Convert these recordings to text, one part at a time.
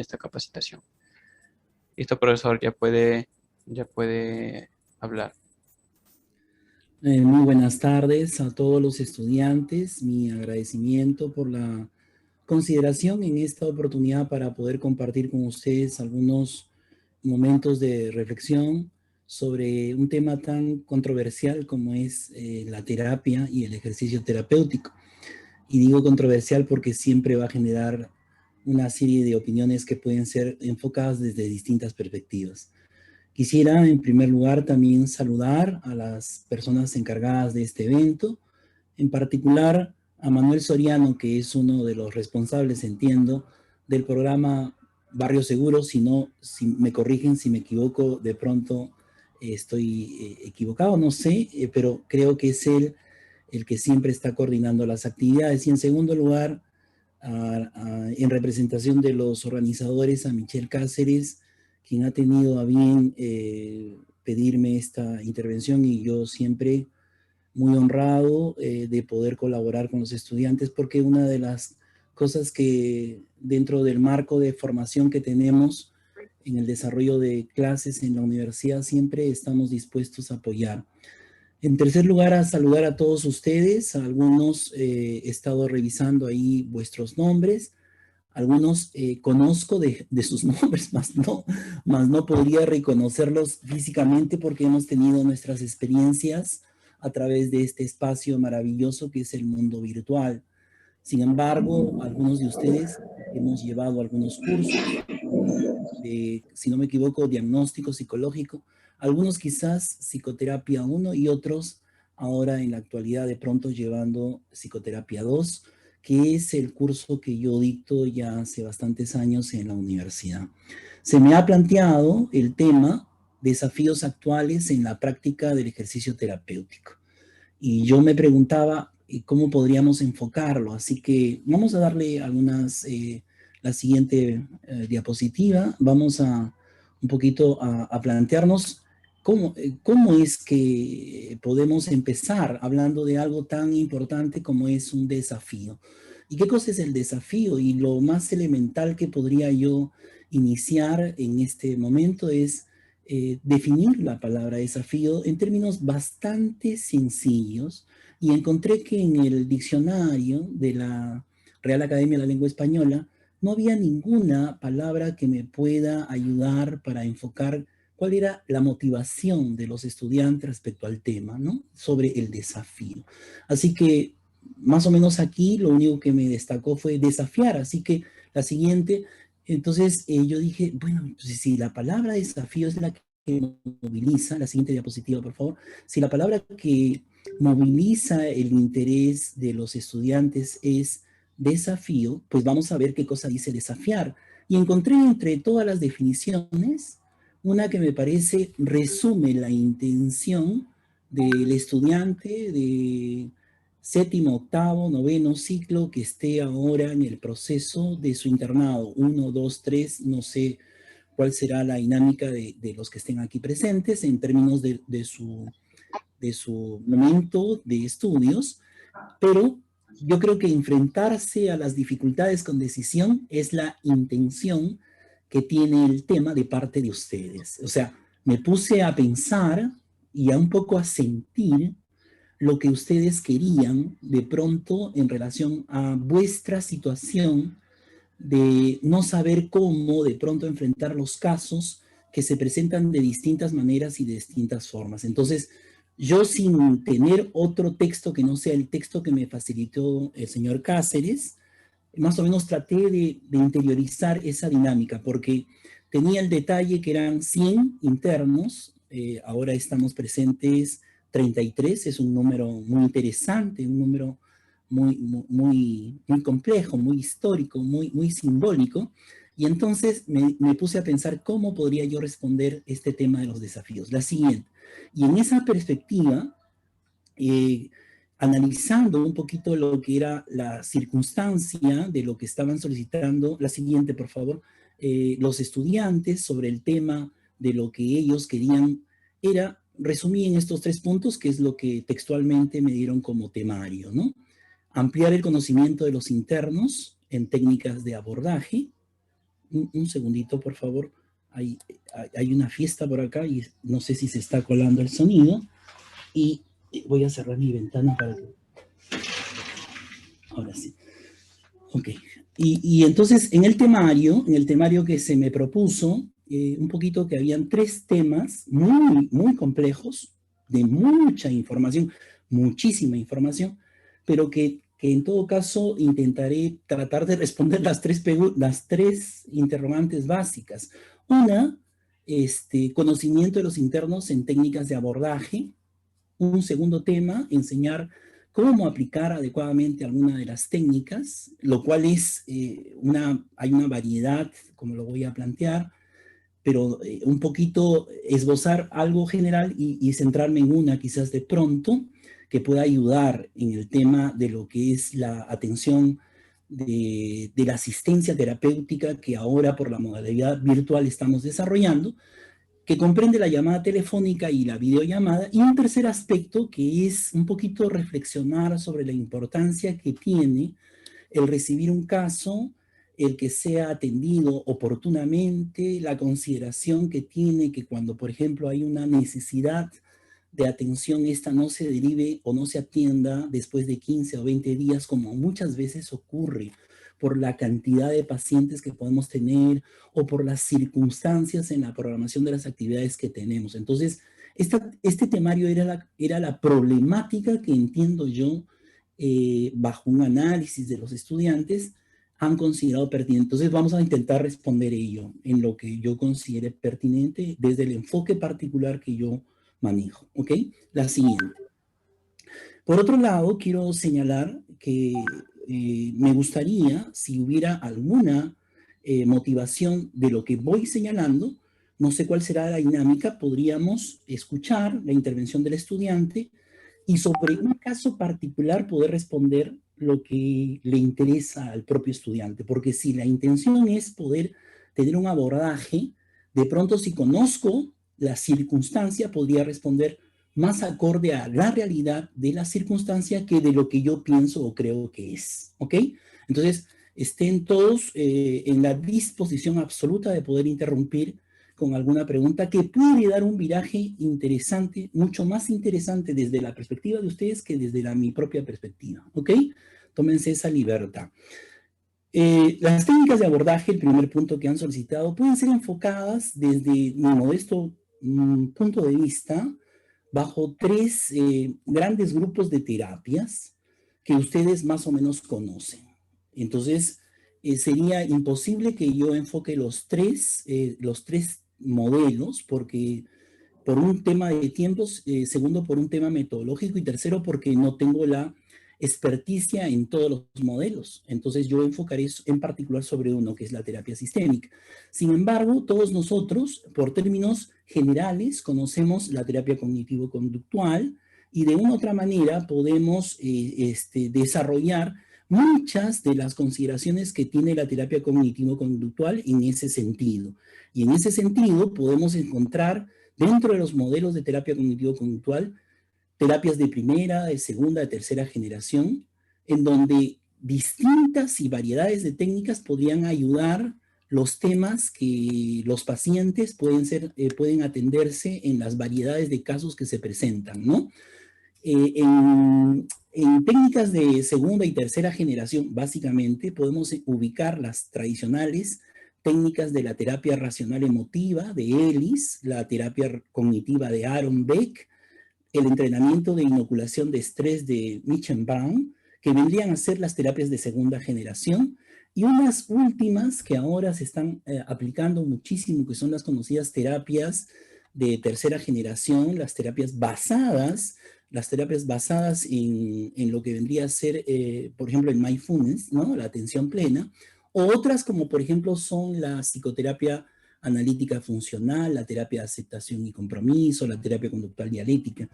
esta capacitación. Listo, profesor, ya puede hablar. Muy buenas tardes a todos los estudiantes. Mi agradecimiento por la consideración en esta oportunidad para poder compartir con ustedes algunos momentos de reflexión sobre un tema tan controversial como es la terapia y el ejercicio terapéutico. Y digo controversial porque siempre va a generar una serie de opiniones que pueden ser enfocadas desde distintas perspectivas. Quisiera en primer lugar también saludar a las personas encargadas de este evento, en particular a Manuel Soriano, que es uno de los responsables, entiendo, del programa Barrio Seguro. Si no, si me corrigen, si me equivoco, de pronto estoy equivocado, no sé, pero creo que es él el que siempre está coordinando las actividades. Y en segundo lugar, en representación de los organizadores, a Michelle Cáceres, quien ha tenido a bien pedirme esta intervención, y yo siempre muy honrado de poder colaborar con los estudiantes, porque una de las cosas que dentro del marco de formación que tenemos en el desarrollo de clases en la universidad, siempre estamos dispuestos a apoyar. En tercer lugar, a saludar a todos ustedes. A algunos he estado revisando ahí vuestros nombres. Algunos conozco de sus nombres, más no podría reconocerlos físicamente porque hemos tenido nuestras experiencias a través de este espacio maravilloso que es el mundo virtual. Sin embargo, algunos de ustedes hemos llevado algunos cursos de, si no me equivoco, diagnóstico psicológico, algunos quizás psicoterapia 1 y otros ahora en la actualidad de pronto llevando psicoterapia 2, que es el curso que yo dicto ya hace bastantes años en la universidad. Se me ha planteado el tema desafíos actuales en la práctica del ejercicio terapéutico. Y yo me preguntaba cómo podríamos enfocarlo. Así que vamos a darle la siguiente diapositiva. Vamos a un poquito a plantearnos cómo es que podemos empezar hablando de algo tan importante como es un desafío. ¿Y qué cosa es el desafío? Y lo más elemental que podría yo iniciar en este momento es definir la palabra desafío en términos bastante sencillos, y encontré que en el diccionario de la Real Academia de la Lengua Española no había ninguna palabra que me pueda ayudar para enfocar cuál era la motivación de los estudiantes respecto al tema, ¿no? Sobre el desafío. Así que más o menos aquí lo único que me destacó fue desafiar. Así que la siguiente, entonces yo dije, bueno, pues si la palabra desafío es la que moviliza, la siguiente diapositiva, por favor, si la palabra que moviliza el interés de los estudiantes es desafío, pues vamos a ver qué cosa dice desafiar. Y encontré entre todas las definiciones una que me parece resume la intención del estudiante de séptimo, octavo, noveno ciclo que esté ahora en el proceso de su internado, 1, 2, 3, no sé cuál será la dinámica de los que estén aquí presentes en términos de su momento de estudios, pero yo creo que enfrentarse a las dificultades con decisión es la intención que tiene el tema de parte de ustedes. O sea, me puse a pensar y a un poco a sentir lo que ustedes querían de pronto en relación a vuestra situación de no saber cómo de pronto enfrentar los casos que se presentan de distintas maneras y de distintas formas. Entonces, yo sin tener otro texto que no sea el texto que me facilitó el señor Cáceres, más o menos traté de interiorizar esa dinámica, porque tenía el detalle que eran 100 internos, ahora estamos presentes 33, es un número muy interesante, un número muy complejo, muy histórico, muy simbólico. Y entonces me puse a pensar cómo podría yo responder este tema de los desafíos. La siguiente. Y en esa perspectiva, analizando un poquito lo que era la circunstancia de lo que estaban solicitando, la siguiente, por favor, los estudiantes sobre el tema de lo que ellos querían, resumí en estos 3 puntos, que es lo que textualmente me dieron como temario, ¿no? Ampliar el conocimiento de los internos en técnicas de abordaje, Un segundito, por favor. Hay una fiesta por acá y no sé si se está colando el sonido. Y voy a cerrar mi ventana para que... Ahora sí. Ok. Y entonces, en el temario que se me propuso, un poquito que habían 3 temas muy, muy complejos, de mucha información, muchísima información, pero que en todo caso intentaré tratar de responder las tres interrogantes básicas. Una, conocimiento de los internos en técnicas de abordaje. Un segundo tema, enseñar cómo aplicar adecuadamente alguna de las técnicas, lo cual es hay una variedad, como lo voy a plantear, pero un poquito esbozar algo general y centrarme en una quizás de pronto que pueda ayudar en el tema de lo que es la atención de la asistencia terapéutica que ahora por la modalidad virtual estamos desarrollando, que comprende la llamada telefónica y la videollamada, y un tercer aspecto que es un poquito reflexionar sobre la importancia que tiene el recibir un caso, el que sea atendido oportunamente, la consideración que tiene que cuando, por ejemplo, hay una necesidad de atención, esta no se derive o no se atienda después de 15 o 20 días, como muchas veces ocurre por la cantidad de pacientes que podemos tener o por las circunstancias en la programación de las actividades que tenemos. Entonces, este temario era la problemática que entiendo yo, bajo un análisis de los estudiantes, han considerado pertinente. Entonces, vamos a intentar responder ello en lo que yo considere pertinente desde el enfoque particular que yo manejo. ¿Ok? La siguiente. Por otro lado, quiero señalar que me gustaría, si hubiera alguna motivación de lo que voy señalando, no sé cuál será la dinámica, podríamos escuchar la intervención del estudiante y sobre un caso particular poder responder lo que le interesa al propio estudiante, porque si la intención es poder tener un abordaje, de pronto si conozco la circunstancia podría responder más acorde a la realidad de la circunstancia que de lo que yo pienso o creo que es, ¿ok? Entonces, estén todos en la disposición absoluta de poder interrumpir con alguna pregunta que puede dar un viraje interesante, mucho más interesante desde la perspectiva de ustedes que desde mi propia perspectiva, ¿ok? Tómense esa libertad. Las técnicas de abordaje, el primer punto que han solicitado, pueden ser enfocadas desde mi modesto punto de vista bajo 3 grandes grupos de terapias que ustedes más o menos conocen. Entonces, sería imposible que yo enfoque los tres modelos, porque por un tema de tiempos, segundo por un tema metodológico y tercero porque no tengo la experticia en todos los modelos. Entonces yo enfocaré en particular sobre uno, que es la terapia sistémica. Sin embargo, todos nosotros, por términos generales, conocemos la terapia cognitivo-conductual y de una u otra manera podemos desarrollar muchas de las consideraciones que tiene la terapia cognitivo-conductual en ese sentido. Y en ese sentido podemos encontrar dentro de los modelos de terapia cognitivo-conductual terapias de primera, de segunda, de tercera generación, en donde distintas y variedades de técnicas podrían ayudar los temas que los pacientes pueden atenderse en las variedades de casos que se presentan, ¿no? En técnicas de segunda y tercera generación, básicamente, podemos ubicar las tradicionales técnicas de la terapia racional emotiva de Ellis, la terapia cognitiva de Aaron Beck, el entrenamiento de inoculación de estrés de Mitchell Brown, que vendrían a ser las terapias de segunda generación, y unas últimas que ahora se están aplicando muchísimo, que son las conocidas terapias de tercera generación, las terapias basadas en lo que vendría a ser, por ejemplo, el mindfulness, ¿no? La atención plena, o otras como, por ejemplo, son la psicoterapia analítica funcional, la terapia de aceptación y compromiso, la terapia conductual dialéctica,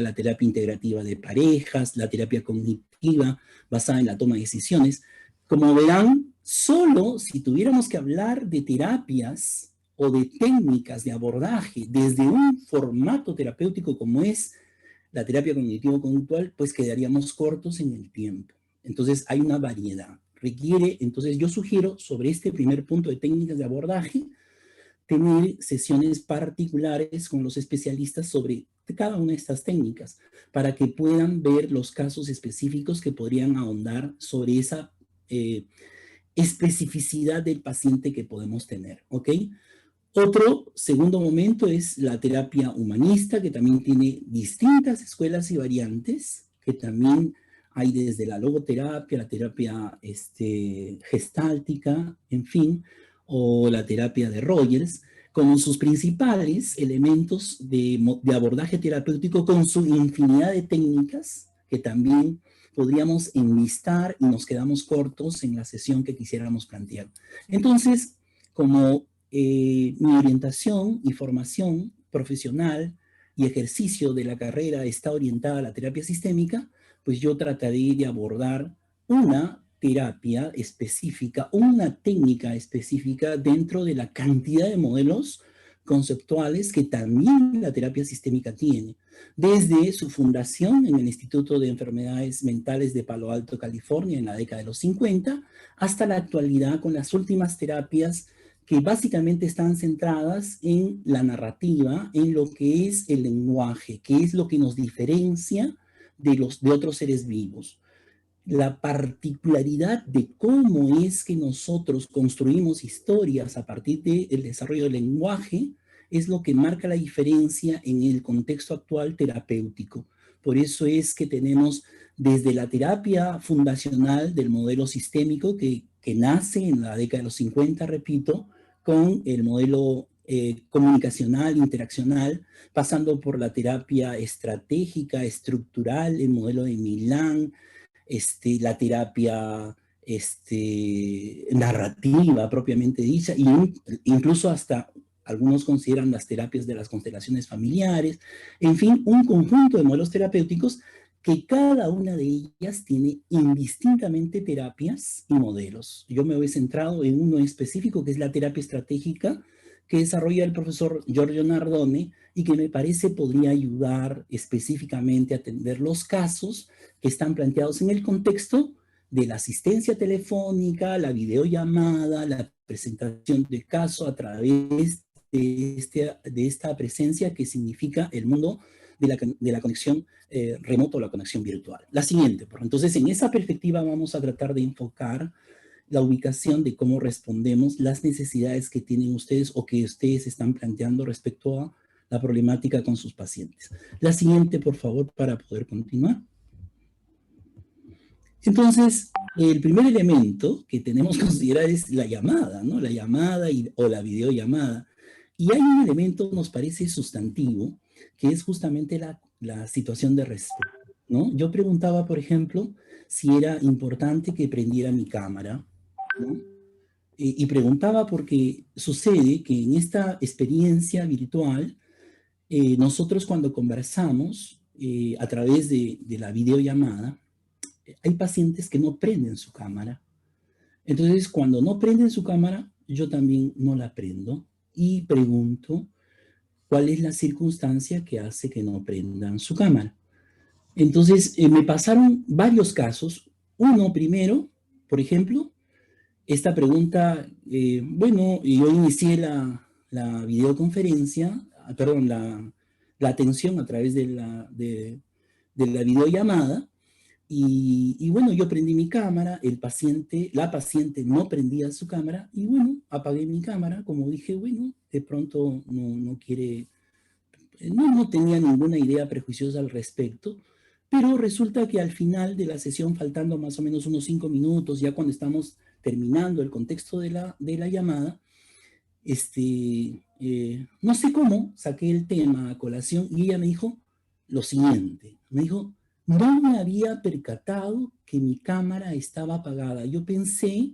la terapia integrativa de parejas, la terapia cognitiva basada en la toma de decisiones. Como verán, solo si tuviéramos que hablar de terapias o de técnicas de abordaje desde un formato terapéutico como es la terapia cognitivo-conductual, pues quedaríamos cortos en el tiempo. Entonces hay una variedad. requiere, entonces yo sugiero sobre este primer punto de técnicas de abordaje, tener sesiones particulares con los especialistas sobre cada una de estas técnicas, para que puedan ver los casos específicos que podrían ahondar sobre esa especificidad del paciente que podemos tener, ¿ok? Otro segundo momento es la terapia humanista, que también tiene distintas escuelas y variantes, que también hay desde la logoterapia, la terapia gestáltica, en fin, o la terapia de Rogers, como sus principales elementos de abordaje terapéutico con su infinidad de técnicas que también podríamos enlistar y nos quedamos cortos en la sesión que quisiéramos plantear. Entonces, como mi orientación y formación profesional y ejercicio de la carrera está orientada a la terapia sistémica, pues yo trataré de abordar una terapia específica, una técnica específica dentro de la cantidad de modelos conceptuales que también la terapia sistémica tiene. Desde su fundación en el Instituto de Enfermedades Mentales de Palo Alto, California, en la década de los 50, hasta la actualidad con las últimas terapias que básicamente están centradas en la narrativa, en lo que es el lenguaje, que es lo que nos diferencia de otros seres vivos. La particularidad de cómo es que nosotros construimos historias a partir del desarrollo del lenguaje es lo que marca la diferencia en el contexto actual terapéutico. Por eso es que tenemos desde la terapia fundacional del modelo sistémico que nace en la década de los 50, repito, con el modelo comunicacional, interaccional, pasando por la terapia estratégica, estructural, el modelo de Milán, la terapia narrativa propiamente dicha, e incluso hasta algunos consideran las terapias de las constelaciones familiares, en fin, un conjunto de modelos terapéuticos que cada una de ellas tiene indistintamente terapias y modelos. Yo me he centrado en uno específico, que es la terapia estratégica, que desarrolla el profesor Giorgio Nardone y que me parece podría ayudar específicamente a atender los casos que están planteados en el contexto de la asistencia telefónica, la videollamada, la presentación del caso a través de esta presencia que significa el mundo de la conexión remota o la conexión virtual. La siguiente, entonces en esa perspectiva vamos a tratar de enfocar la ubicación de cómo respondemos las necesidades que tienen ustedes o que ustedes están planteando respecto a la problemática con sus pacientes. La siguiente, por favor, para poder continuar. Entonces, el primer elemento que tenemos que considerar es la llamada, ¿no? La llamada o la videollamada. Y hay un elemento, nos parece sustantivo, que es justamente la situación de respeto, ¿no? Yo preguntaba, por ejemplo, si era importante que prendiera mi cámara, ¿no? Y preguntaba porque sucede que en esta experiencia virtual, nosotros cuando conversamos a través de la videollamada, hay pacientes que no prenden su cámara. Entonces, cuando no prenden su cámara, yo también no la prendo y pregunto cuál es la circunstancia que hace que no prendan su cámara. Entonces, me pasaron varios casos. Uno primero, por ejemplo, esta pregunta, bueno, yo inicié la videoconferencia, perdón, la atención a través de la videollamada, y bueno, yo prendí mi cámara, la paciente no prendía su cámara, y bueno, apagué mi cámara, como dije, bueno, de pronto no quiere, no tenía ninguna idea prejuiciosa al respecto, pero resulta que al final de la sesión, faltando más o menos unos 5 minutos, ya cuando estamos terminando el contexto de la llamada, no sé cómo saqué el tema a colación y ella me dijo lo siguiente, me dijo, no me había percatado que mi cámara estaba apagada, yo pensé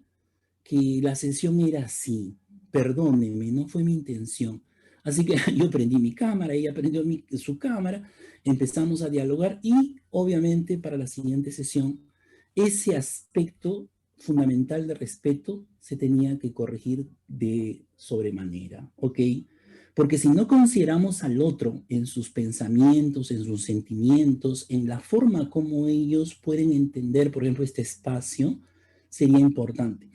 que la sesión era así, perdónenme, no fue mi intención. Así que yo prendí mi cámara, ella prendió su cámara, empezamos a dialogar y obviamente para la siguiente sesión ese aspecto fundamental de respeto se tenía que corregir de sobremanera, ¿ok? Porque si no consideramos al otro en sus pensamientos, en sus sentimientos, en la forma como ellos pueden entender, por ejemplo, este espacio, sería importante.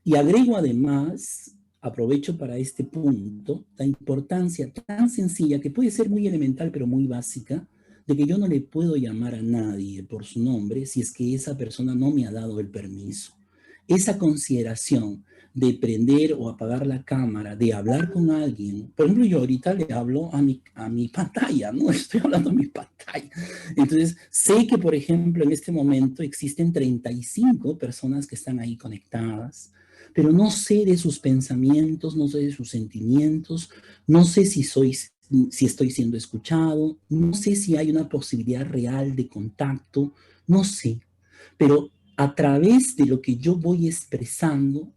Y agrego además, aprovecho para este punto, la importancia tan sencilla, que puede ser muy elemental pero muy básica, de que yo no le puedo llamar a nadie por su nombre si es que esa persona no me ha dado el permiso. Esa consideración de prender o apagar la cámara, de hablar con alguien. Por ejemplo, yo ahorita le hablo a mi pantalla, ¿no? Estoy hablando a mi pantalla. Entonces, sé que, por ejemplo, en este momento existen 35 personas que están ahí conectadas, pero no sé de sus pensamientos, no sé de sus sentimientos, no sé si estoy siendo escuchado, no sé si hay una posibilidad real de contacto, no sé, pero a través de lo que yo voy expresando,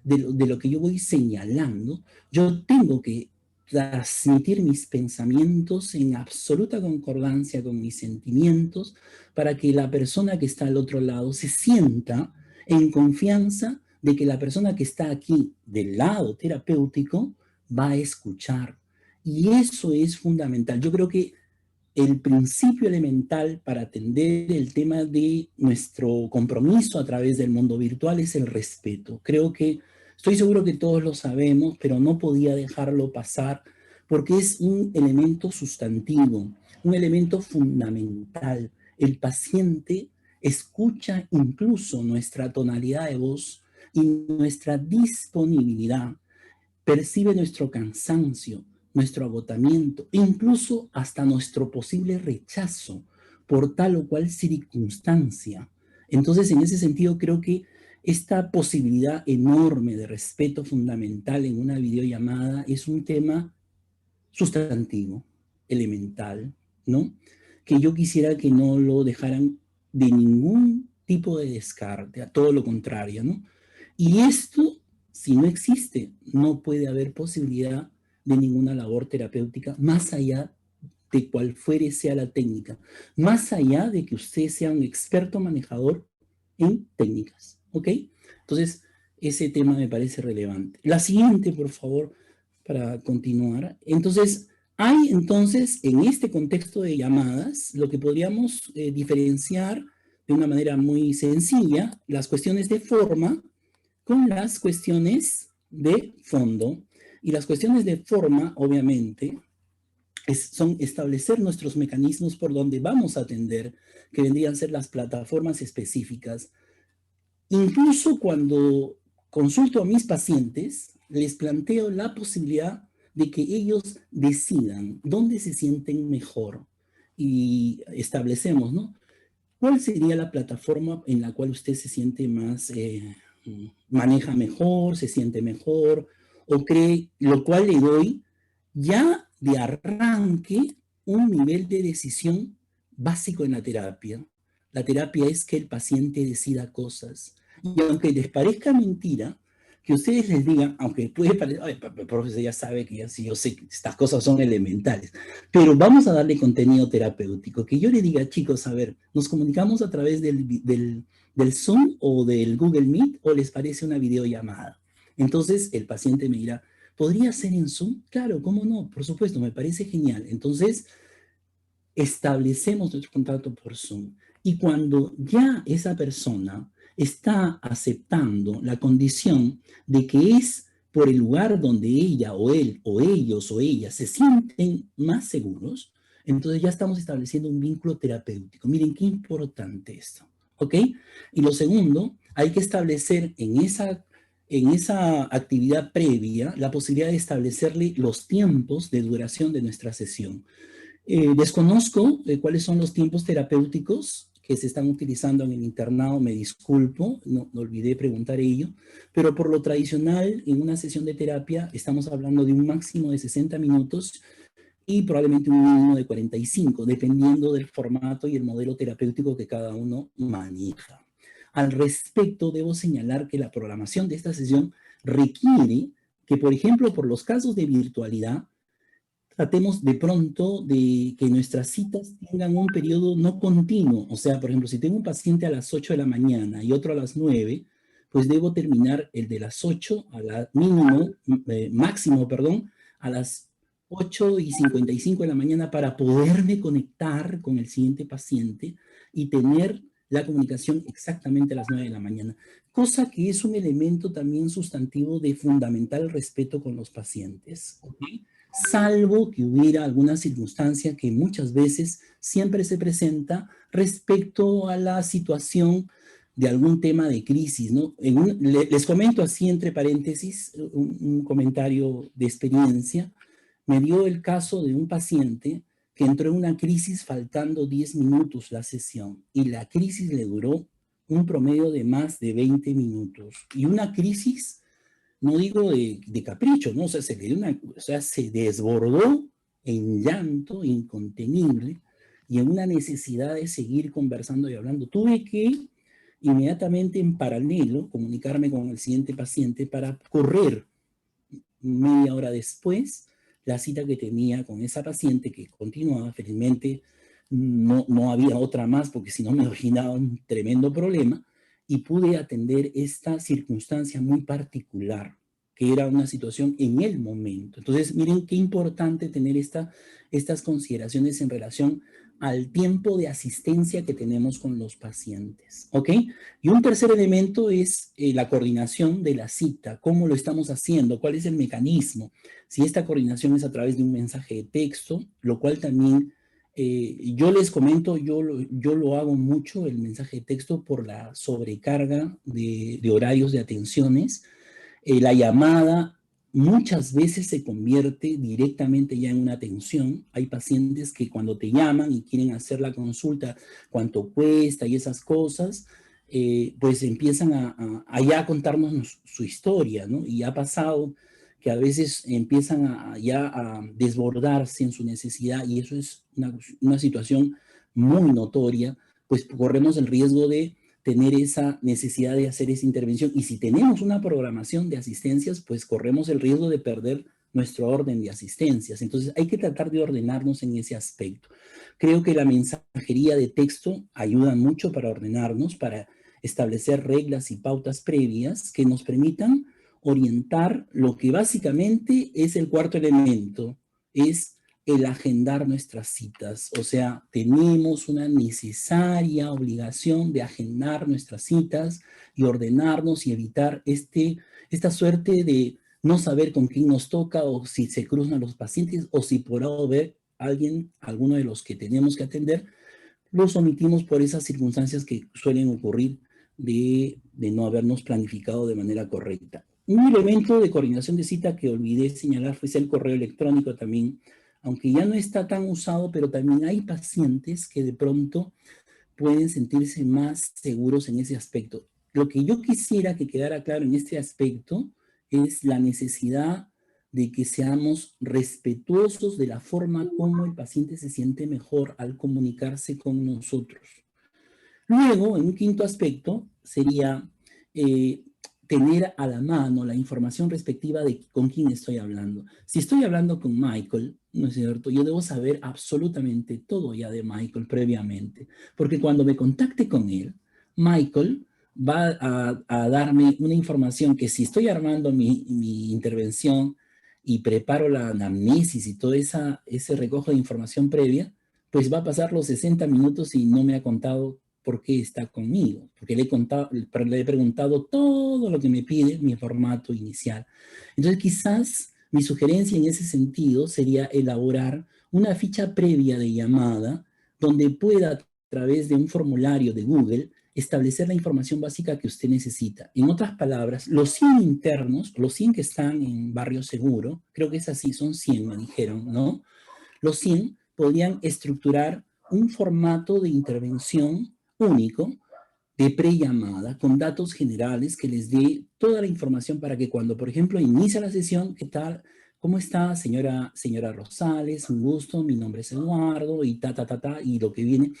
de lo que yo voy señalando, yo tengo que transmitir mis pensamientos en absoluta concordancia con mis sentimientos para que la persona que está al otro lado se sienta en confianza de que la persona que está aquí del lado terapéutico va a escuchar. Y eso es fundamental. Yo creo que el principio elemental para atender el tema de nuestro compromiso a través del mundo virtual es el respeto. Creo que, estoy seguro que todos lo sabemos, pero no podía dejarlo pasar porque es un elemento sustantivo, un elemento fundamental. El paciente escucha incluso nuestra tonalidad de voz y nuestra disponibilidad, percibe nuestro cansancio, nuestro agotamiento, incluso hasta nuestro posible rechazo por tal o cual circunstancia. Entonces, en ese sentido, creo que esta posibilidad enorme de respeto fundamental en una videollamada es un tema sustantivo, elemental, ¿no? Que yo quisiera que no lo dejaran de ningún tipo de descarte, a todo lo contrario, ¿no? Y esto, si no existe, no puede haber posibilidad de ninguna labor terapéutica más allá de cual fuere sea la técnica, más allá de que usted sea un experto manejador en técnicas, ¿ok? Entonces, ese tema me parece relevante. La siguiente, por favor, para continuar. Entonces, hay entonces en este contexto de llamadas lo que podríamos diferenciar de una manera muy sencilla las cuestiones de forma con las cuestiones de fondo. Y las cuestiones de forma, obviamente, son establecer nuestros mecanismos por donde vamos a atender, que vendrían a ser las plataformas específicas. Incluso cuando consulto a mis pacientes, les planteo la posibilidad de que ellos decidan dónde se sienten mejor y establecemos, ¿no? ¿Cuál sería la plataforma en la cual usted se siente más, maneja mejor, se siente mejor o cree, lo cual le doy ya de arranque un nivel de decisión básico en la terapia? La terapia es que el paciente decida cosas. Y aunque les parezca mentira, que ustedes les digan, aunque puede parecer, el profesor ya sabe que ya sí, yo sé que estas cosas son elementales, pero vamos a darle contenido terapéutico. Que yo le diga, chicos, a ver, nos comunicamos a través del Zoom o del Google Meet o les parece una videollamada. Entonces el paciente me dirá, ¿podría ser en Zoom? Claro, ¿cómo no? Por supuesto, me parece genial. Entonces establecemos nuestro contacto por Zoom. Y cuando ya esa persona está aceptando la condición de que es por el lugar donde ella o él o ellos o ella se sienten más seguros, entonces ya estamos estableciendo un vínculo terapéutico. Miren qué importante esto, ¿ok? Y lo segundo, hay que establecer en esa actividad previa la posibilidad de establecerle los tiempos de duración de nuestra sesión. Desconozco cuáles son los tiempos terapéuticos que se están utilizando en el internado, me disculpo, no olvidé preguntar ello, pero por lo tradicional, en una sesión de terapia estamos hablando de un máximo de 60 minutos y probablemente un mínimo de 45, dependiendo del formato y el modelo terapéutico que cada uno maneja. Al respecto, debo señalar que la programación de esta sesión requiere que, por ejemplo, por los casos de virtualidad, tratemos de pronto de que nuestras citas tengan un periodo no continuo. O sea, por ejemplo, si tengo un paciente a las 8 de la mañana y otro a las 9, pues debo terminar el de las 8 a la máximo, perdón, a las 8:55 de la mañana para poderme conectar con el siguiente paciente y tener la comunicación exactamente a las 9 de la mañana. cosa que es un elemento también sustantivo de fundamental respeto con los pacientes, ¿ok? Salvo que hubiera alguna circunstancia que muchas veces siempre se presenta respecto a la situación de algún tema de crisis, ¿no? Les comento así entre paréntesis un comentario de experiencia. Me dio el caso de un paciente que entró en una crisis faltando 10 minutos la sesión y la crisis le duró un promedio de más de 20 minutos. Y una crisis, no digo de capricho, ¿no? O sea, se desbordó en llanto incontenible y en una necesidad de seguir conversando y hablando. Tuve que inmediatamente en paralelo comunicarme con el siguiente paciente para correr media hora después la cita que tenía con esa paciente que continuaba. Felizmente no había otra más porque si no me originaba un tremendo problema y pude atender esta circunstancia muy particular que era una situación en el momento. Entonces, miren qué importante tener estas consideraciones en relación al tiempo de asistencia que tenemos con los pacientes, ¿ok? Y un tercer elemento es la coordinación de la cita, cómo lo estamos haciendo, cuál es el mecanismo. Si esta coordinación es a través de un mensaje de texto, lo cual también yo les comento, yo lo hago mucho, el mensaje de texto, por la sobrecarga de horarios de atenciones. La llamada muchas veces se convierte directamente ya en una atención. Hay pacientes que cuando te llaman y quieren hacer la consulta, cuánto cuesta y esas cosas, pues empiezan a ya contarnos su historia, ¿no? Y ha pasado que a veces empiezan ya a desbordarse en su necesidad y eso es una situación muy notoria, pues corremos el riesgo de tener esa necesidad de hacer esa intervención. Y si tenemos una programación de asistencias, pues corremos el riesgo de perder nuestro orden de asistencias. Entonces hay que tratar de ordenarnos en ese aspecto. Creo que la mensajería de texto ayuda mucho para ordenarnos, para establecer reglas y pautas previas que nos permitan orientar lo que básicamente es el cuarto elemento, es el agendar nuestras citas. O sea, tenemos una necesaria obligación de agendar nuestras citas y ordenarnos y evitar esta suerte de no saber con quién nos toca o si se cruzan los pacientes o si por haber alguno de los que tenemos que atender, los omitimos por esas circunstancias que suelen ocurrir de no habernos planificado de manera correcta. Un elemento de coordinación de cita que olvidé señalar fue el correo electrónico también, aunque ya no está tan usado, pero también hay pacientes que de pronto pueden sentirse más seguros en ese aspecto. Lo que yo quisiera que quedara claro en este aspecto es la necesidad de que seamos respetuosos de la forma como el paciente se siente mejor al comunicarse con nosotros. Luego, en un quinto aspecto, sería tener a la mano la información respectiva de con quién estoy hablando. Si estoy hablando con Michael, ¿no es cierto? Yo debo saber absolutamente todo ya de Michael previamente, porque cuando me contacte con él, Michael va a darme una información que si estoy armando mi intervención y preparo la anamnesis y todo ese recojo de información previa, pues va a pasar los 60 minutos y no me ha contado por qué está conmigo, porque le he preguntado todo lo que me pide mi formato inicial. Entonces quizás mi sugerencia en ese sentido sería elaborar una ficha previa de llamada donde pueda a través de un formulario de Google establecer la información básica que usted necesita. En otras palabras, los 100 internos, los 100 que están en Barrio Seguro, creo que es así, son 100 me dijeron, ¿no? Los 100 podrían estructurar un formato de intervención único de prellamada con datos generales que les dé toda la información para que cuando, por ejemplo, inicia la sesión, ¿qué tal? ¿Cómo está, señora Rosales? Un gusto, mi nombre es Eduardo y y lo que viene.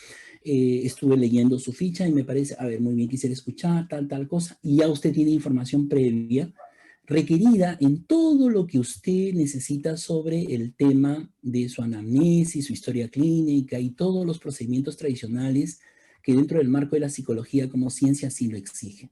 Estuve leyendo su ficha y me parece, a ver, muy bien, quisiera escuchar tal cosa, y ya usted tiene información previa requerida en todo lo que usted necesita sobre el tema de su anamnesis, su historia clínica y todos los procedimientos tradicionales que dentro del marco de la psicología como ciencia sí lo exige.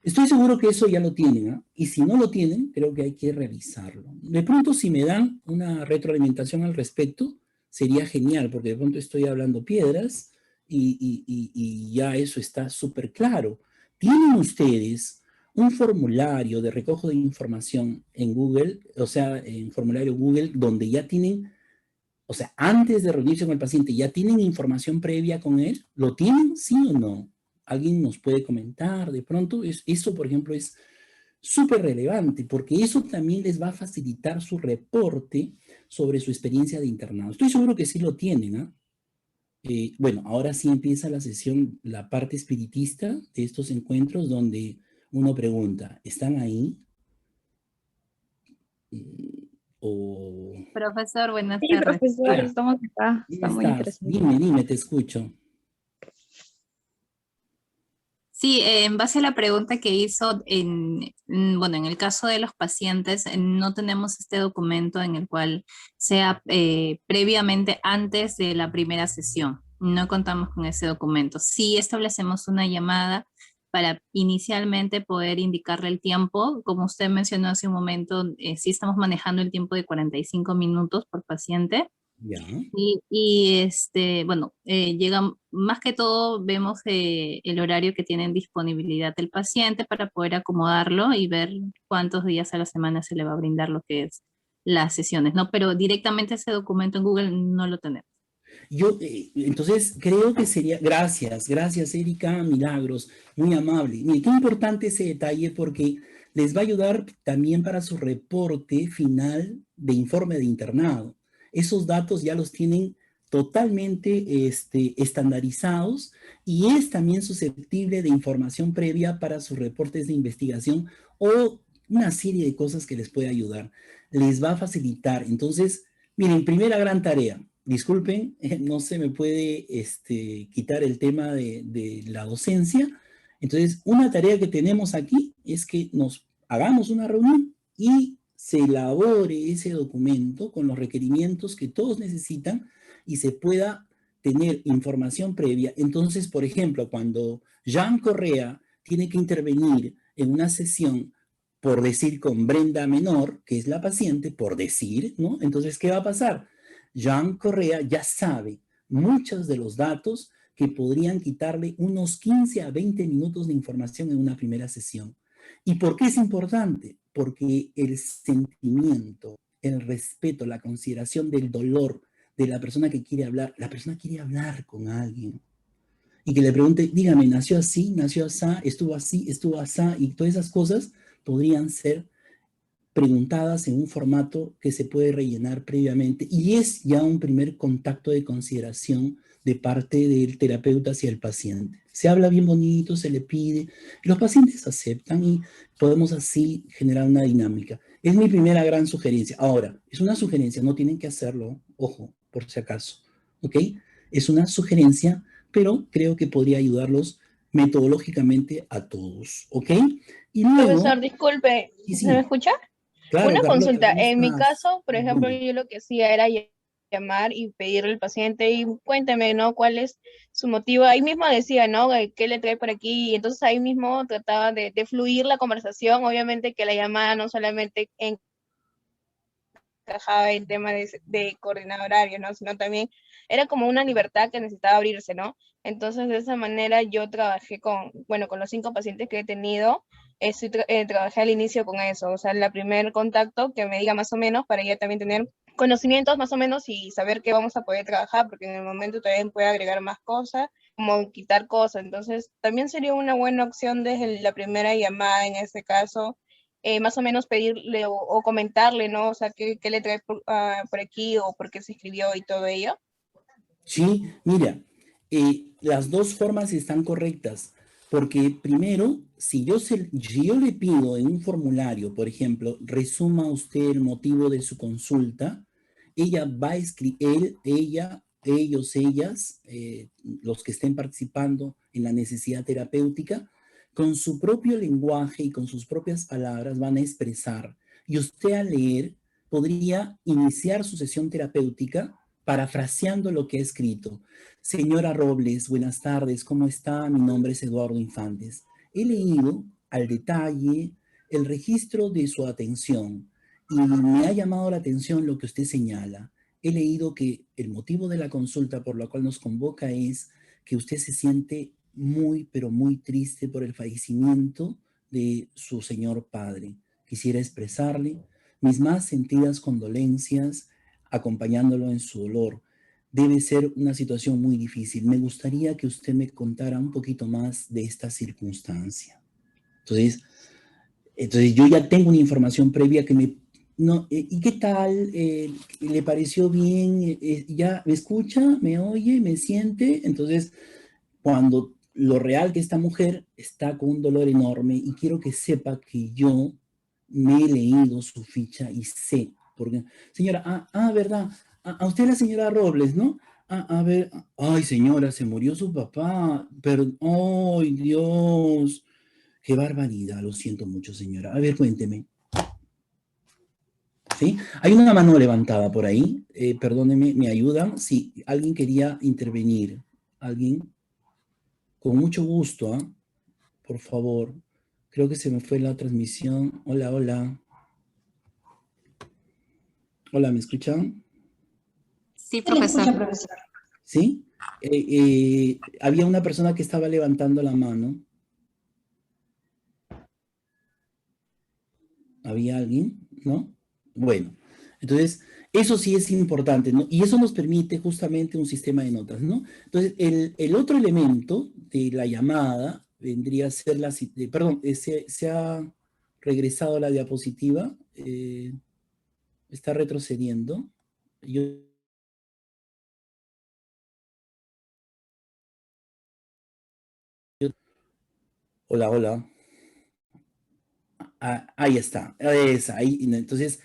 Estoy seguro que eso ya lo tienen, ¿eh? Y si no lo tienen, creo que hay que revisarlo. De pronto, si me dan una retroalimentación al respecto, sería genial, porque de pronto estoy hablando piedras y ya eso está súper claro. ¿Tienen ustedes un formulario de recojo de información en Google, o sea, en formulario Google, donde ya tienen, o sea, antes de reunirse con el paciente, ya tienen información previa con él, ¿lo tienen, sí o no? ¿Alguien nos puede comentar de pronto? Eso, por ejemplo, es súper relevante, porque eso también les va a facilitar su reporte sobre su experiencia de internado. Estoy seguro que sí lo tienen, ¿ah? Bueno, ahora sí empieza la sesión, la parte espiritista de estos encuentros donde uno pregunta, ¿están ahí? Mm, O, Profesor, buenas Sí, tardes. profesor, hola, estamos acá. ¿cómo Está muy estás? interesante. Dime, te escucho. Sí, en base a la pregunta que hizo, bueno, en el caso de los pacientes, no tenemos este documento en el cual sea previamente antes de la primera sesión. No contamos con ese documento. Sí establecemos una llamada para inicialmente poder indicarle el tiempo. Como usted mencionó hace un momento, sí estamos manejando el tiempo de 45 minutos por paciente. Ya. Bueno, llegan, más que todo vemos el horario que tiene en disponibilidad el paciente para poder acomodarlo y ver cuántos días a la semana se le va a brindar lo que es las sesiones, ¿no? Pero directamente ese documento en Google no lo tenemos. Yo, entonces, creo que sería, gracias, Erika, Milagros, muy amable. Mire, qué importante ese detalle porque les va a ayudar también para su reporte final de informe de internado. Esos datos ya los tienen totalmente estandarizados y es también susceptible de información previa para sus reportes de investigación o una serie de cosas que les puede ayudar. Les va a facilitar. Entonces, miren, primera gran tarea. Disculpen, no se me puede quitar el tema de la docencia. Entonces, una tarea que tenemos aquí es que nos hagamos una reunión y se elabore ese documento con los requerimientos que todos necesitan y se pueda tener información previa. Entonces, por ejemplo, cuando Jean Correa tiene que intervenir en una sesión, por decir con Brenda Menor, que es la paciente, por decir, ¿no? Entonces, ¿qué va a pasar? Jean Correa ya sabe muchos de los datos que podrían quitarle unos 15 a 20 minutos de información en una primera sesión. ¿Y por qué es importante? Porque el sentimiento, el respeto, la consideración del dolor de la persona que quiere hablar, la persona quiere hablar con alguien y que le pregunte, dígame, ¿nació así, nació así, estuvo así, y todas esas cosas podrían ser preguntadas en un formato que se puede rellenar previamente y es ya un primer contacto de consideración de parte del terapeuta hacia el paciente. Se habla bien bonito, se le pide, y los pacientes aceptan y podemos así generar una dinámica. Es mi primera gran sugerencia. Ahora, es una sugerencia, no tienen que hacerlo, ojo, por si acaso, ¿ok? Es una sugerencia, pero creo que podría ayudarlos metodológicamente a todos, ¿ok? Y luego, Profesor, disculpe, y ¿se me sí, escucha? claro, Una Carlota, consulta. ¿cómo En mi estás? caso, por ejemplo, Dime. yo lo que hacía era llamar y pedirle al paciente y cuénteme, ¿no? ¿Cuál es su motivo? Ahí mismo decía, ¿no? ¿Qué le trae por aquí? Y entonces ahí mismo trataba de fluir la conversación. Obviamente que la llamada no solamente encajaba en tema de coordinar horarios, ¿no? Sino también era como una libertad que necesitaba abrirse, ¿no? Entonces, de esa manera yo trabajé bueno, con los 5 pacientes que he tenido, trabajé al inicio con eso, o sea, el primer contacto que me diga más o menos para ya también tener conocimientos más o menos y saber qué vamos a poder trabajar, porque en el momento también puede agregar más cosas, como quitar cosas, entonces también sería una buena opción desde la primera llamada en este caso, más o menos pedirle o comentarle, ¿no? O sea, qué le trae por aquí o por qué se escribió y todo ello. Sí, mira, las dos formas están correctas, porque primero, si yo le pido en un formulario, por ejemplo, resuma usted el motivo de su consulta, ella va a escribir, ellas, los que estén participando en la necesidad terapéutica, con su propio lenguaje y con sus propias palabras van a expresar. Y usted al leer podría iniciar su sesión terapéutica parafraseando lo que he escrito. Señora Robles, buenas tardes, ¿cómo está? Mi nombre es Eduardo Infantes. He leído al detalle el registro de su atención y me ha llamado la atención lo que usted señala. He leído que el motivo de la consulta por la cual nos convoca es que usted se siente muy, pero muy triste por el fallecimiento de su señor padre. Quisiera expresarle mis más sentidas condolencias, acompañándolo en su dolor. Debe ser una situación muy difícil. Me gustaría que usted me contara un poquito más de esta circunstancia. Entonces yo ya tengo una información previa que me... No, ¿y qué tal? ¿Le pareció bien? ¿Ya me escucha? ¿Me oye? ¿Me siente? Entonces, cuando lo real que esta mujer está con un dolor enorme y quiero que sepa que yo me he leído su ficha y sé, porque, señora, ¿verdad? A usted la señora Robles, ¿no? A ver, ay, señora, se murió su papá, pero, ay, Dios, qué barbaridad, lo siento mucho, señora. A ver, cuénteme. ¿Sí? Hay una mano levantada por ahí, perdóneme, ¿me ayudan? Sí, alguien quería intervenir. ¿Alguien? Con mucho gusto, ¿ah? Por favor. Creo que se me fue la transmisión. Hola, hola. Hola, ¿me escuchan? Sí, Se le profesor. escucha, profesor. ¿Sí? Había una persona que estaba levantando la mano. ¿Había alguien? ¿No? Bueno, entonces, eso sí es importante, ¿no? Y eso nos permite justamente un sistema de notas, ¿no? Entonces, el otro elemento de la llamada vendría a ser la... perdón, se ha regresado la diapositiva. Está retrocediendo. Hola, hola. Ahí está. Ahí. Entonces,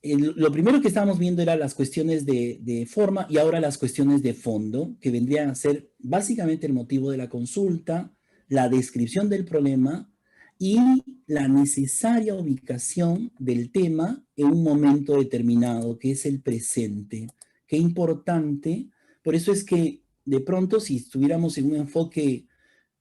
lo primero que estábamos viendo era las cuestiones de forma y ahora las cuestiones de fondo, que vendrían a ser básicamente el motivo de la consulta, la descripción del problema y la necesaria ubicación del tema en un momento determinado, que es el presente. Qué importante. Por eso es que de pronto, si estuviéramos en un enfoque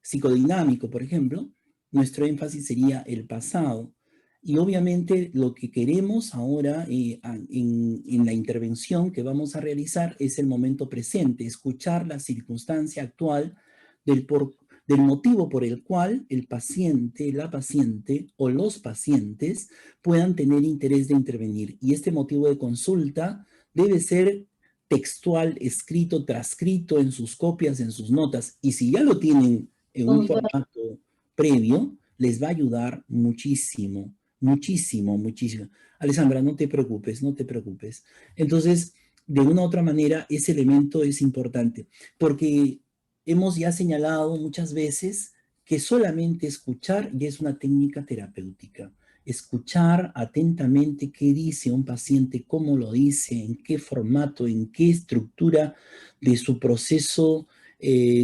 psicodinámico, por ejemplo, nuestro énfasis sería el pasado. Y obviamente lo que queremos ahora en la intervención que vamos a realizar es el momento presente, escuchar la circunstancia actual del motivo por el cual el paciente, la paciente o los pacientes puedan tener interés de intervenir. Y este motivo de consulta debe ser textual, escrito, transcrito en sus copias, en sus notas. Y si ya lo tienen en un formato previo, les va a ayudar muchísimo, muchísimo, muchísimo. Alessandra, no te preocupes, no te preocupes. Entonces, de una u otra manera, ese elemento es importante, porque hemos ya señalado muchas veces que solamente escuchar ya es una técnica terapéutica. Escuchar atentamente qué dice un paciente, cómo lo dice, en qué formato, en qué estructura de su proceso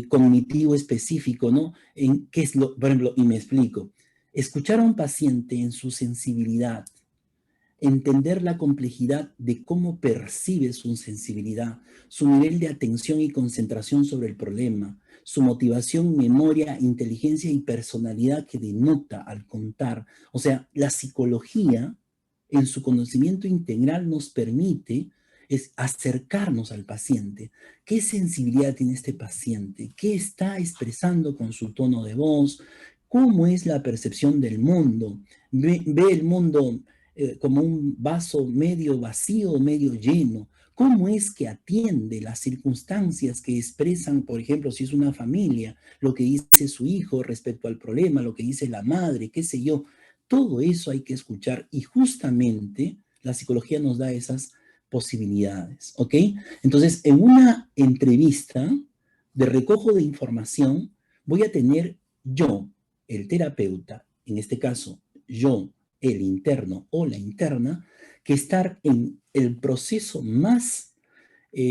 cognitivo específico, ¿no? En qué es lo, por ejemplo, y me explico. Escuchar a un paciente en su sensibilidad, entender la complejidad de cómo percibe su sensibilidad, su nivel de atención y concentración sobre el problema, su motivación, memoria, inteligencia y personalidad que denota al contar. O sea, la psicología en su conocimiento integral nos permite es acercarnos al paciente. ¿Qué sensibilidad tiene este paciente? ¿Qué está expresando con su tono de voz? ¿Cómo es la percepción del mundo? ¿Ve el mundo como un vaso medio vacío o medio lleno? ¿Cómo es que atiende las circunstancias que expresan, por ejemplo, si es una familia, lo que dice su hijo respecto al problema, lo que dice la madre, qué sé yo? Todo eso hay que escuchar y justamente la psicología nos da esas posibilidades, ¿ok? Entonces, en una entrevista de recojo de información, voy a tener yo, el terapeuta, en este caso, yo, el interno o la interna, que estar en el proceso más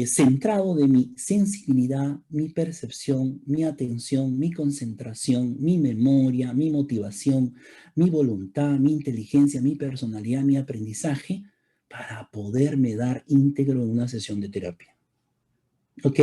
centrado de mi sensibilidad, mi percepción, mi atención, mi concentración, mi memoria, mi motivación, mi voluntad, mi inteligencia, mi personalidad, mi aprendizaje, para poderme dar íntegro en una sesión de terapia. ¿Ok?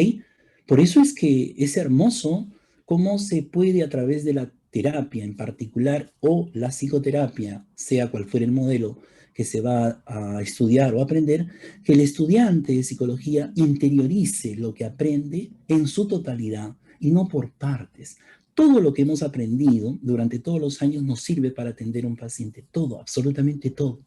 Por eso es que es hermoso cómo se puede a través de la terapia en particular o la psicoterapia, sea cual fuera el modelo que se va a estudiar o aprender, que el estudiante de psicología interiorice lo que aprende en su totalidad y no por partes. todo lo que hemos aprendido durante todos los años nos sirve para atender a un paciente. Todo, absolutamente todo.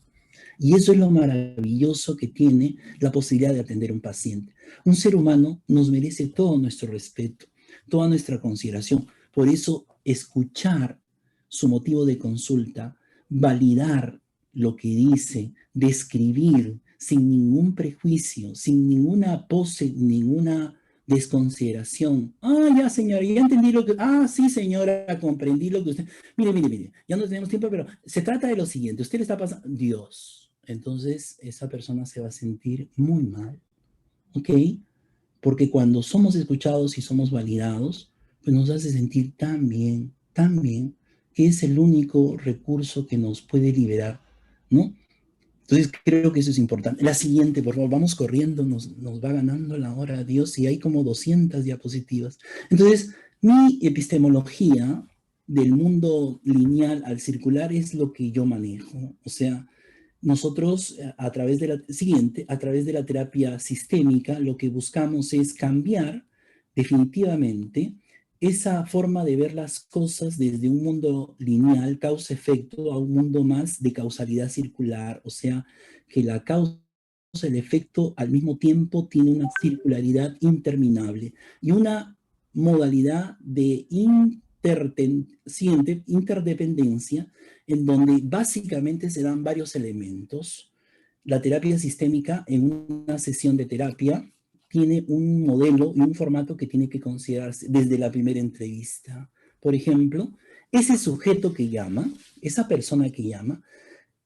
Y eso es lo maravilloso que tiene la posibilidad de atender a un paciente. Un ser humano nos merece todo nuestro respeto, toda nuestra consideración. Por eso, escuchar su motivo de consulta, validar lo que dice, describir sin ningún prejuicio, sin ninguna pose, ninguna desconsideración. Ah, ya señora, ya entendí lo que... Ah, sí señora, comprendí lo que usted... Mire, ya no tenemos tiempo, pero se trata de lo siguiente. Usted le está pasando... Dios. Entonces, esa persona se va a sentir muy mal. ¿Ok? Porque cuando somos escuchados y somos validados, pues nos hace sentir tan bien, que es el único recurso que nos puede liberar, ¿no? Entonces creo que eso es importante. La siguiente, por favor, vamos corriendo, nos va ganando la hora, Dios, y hay como 200 diapositivas. Entonces, mi epistemología del mundo lineal al circular es lo que yo manejo. O sea, nosotros a través de la terapia sistémica, lo que buscamos es cambiar definitivamente esa forma de ver las cosas desde un mundo lineal, causa-efecto, a un mundo más de causalidad circular, o sea, que la causa y el efecto al mismo tiempo tiene una circularidad interminable y una modalidad de interdependencia en donde básicamente se dan varios elementos. La terapia sistémica en una sesión de terapia tiene un modelo y un formato que tiene que considerarse desde la primera entrevista. Por ejemplo, ese sujeto que llama, esa persona que llama,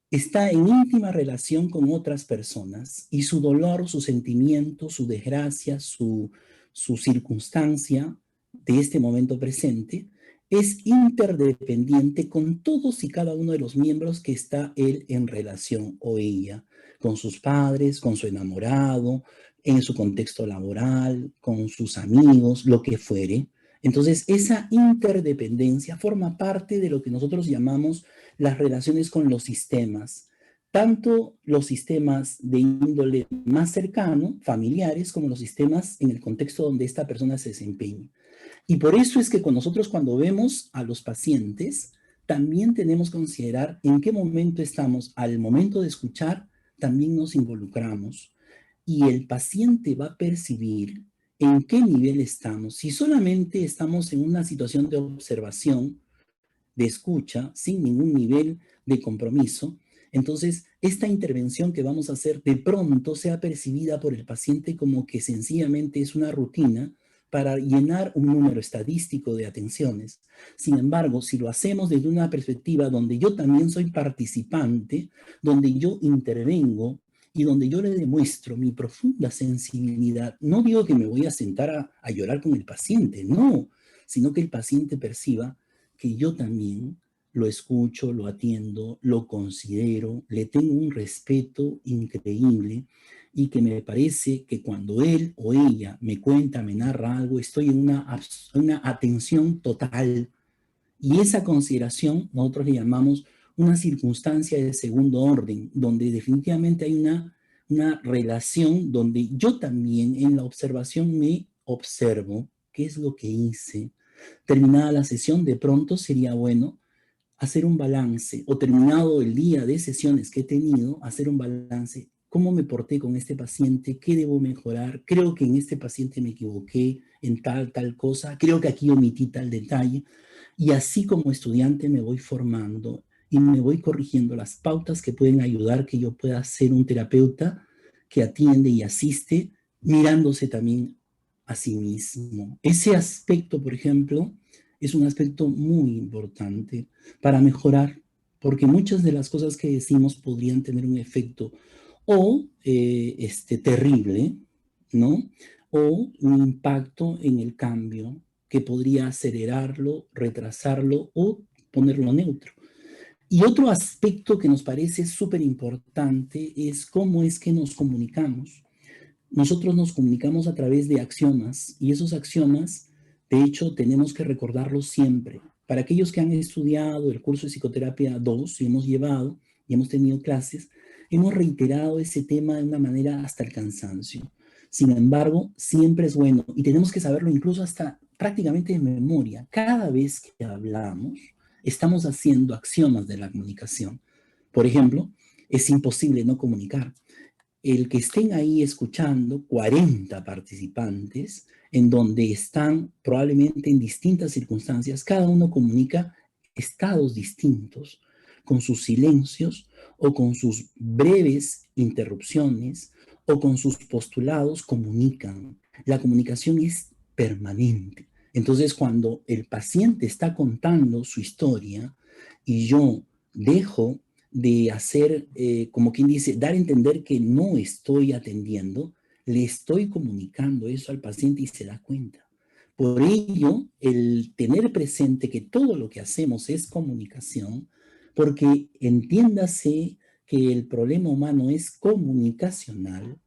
está en íntima relación con otras personas y su dolor, su sentimiento, su desgracia, su circunstancia de este momento presente es interdependiente con todos y cada uno de los miembros que está él en relación o ella, con sus padres, con su enamorado, en su contexto laboral, con sus amigos, lo que fuere. Entonces, esa interdependencia forma parte de lo que nosotros llamamos las relaciones con los sistemas, tanto los sistemas de índole más cercano, familiares, como los sistemas en el contexto donde esta persona se desempeña. Y por eso es que con nosotros cuando vemos a los pacientes, también tenemos que considerar en qué momento estamos. Al momento de escuchar, también nos involucramos. Y el paciente va a percibir en qué nivel estamos. Si solamente estamos en una situación de observación, de escucha, sin ningún nivel de compromiso, entonces esta intervención que vamos a hacer de pronto sea percibida por el paciente como que sencillamente es una rutina para llenar un número estadístico de atenciones. Sin embargo, si lo hacemos desde una perspectiva donde yo también soy participante, donde yo intervengo y donde yo le demuestro mi profunda sensibilidad, no digo que me voy a sentar a llorar con el paciente, no, sino que el paciente perciba que yo también lo escucho, lo atiendo, lo considero, le tengo un respeto increíble y que me parece que cuando él o ella me cuenta, me narra algo, estoy en una atención total. Y esa consideración nosotros le llamamos una circunstancia de segundo orden, donde definitivamente hay una relación donde yo también en la observación me observo qué es lo que hice. Terminada la sesión, de pronto sería bueno hacer un balance, o terminado el día de sesiones que he tenido, hacer un balance. ¿Cómo me porté con este paciente? ¿Qué debo mejorar? Creo que en este paciente me equivoqué en tal cosa. Creo que aquí omití tal detalle. Y así como estudiante me voy formando y me voy corrigiendo las pautas que pueden ayudar que yo pueda ser un terapeuta que atiende y asiste, mirándose también a sí mismo. Ese aspecto, por ejemplo, es un aspecto muy importante para mejorar, porque muchas de las cosas que decimos podrían tener un efecto o terrible, ¿no? O un impacto en el cambio que podría acelerarlo, retrasarlo o ponerlo neutro. Y otro aspecto que nos parece súper importante es cómo es que nos comunicamos. Nosotros nos comunicamos a través de axiomas y esos axiomas, de hecho, tenemos que recordarlos siempre. Para aquellos que han estudiado el curso de psicoterapia 2 y hemos llevado y hemos tenido clases, hemos reiterado ese tema de una manera hasta el cansancio. Sin embargo, siempre es bueno y tenemos que saberlo incluso hasta prácticamente de memoria. Cada vez que hablamos, estamos haciendo axiomas de la comunicación. Por ejemplo, es imposible no comunicar. El que estén ahí escuchando 40 participantes, en donde están probablemente en distintas circunstancias, cada uno comunica estados distintos, con sus silencios o con sus breves interrupciones o con sus postulados comunican. La comunicación es permanente. Entonces, cuando el paciente está contando su historia y yo dejo de hacer, como quien dice, dar a entender que no estoy atendiendo, le estoy comunicando eso al paciente y se da cuenta. Por ello, el tener presente que todo lo que hacemos es comunicación, porque entiéndase que el problema humano es comunicacional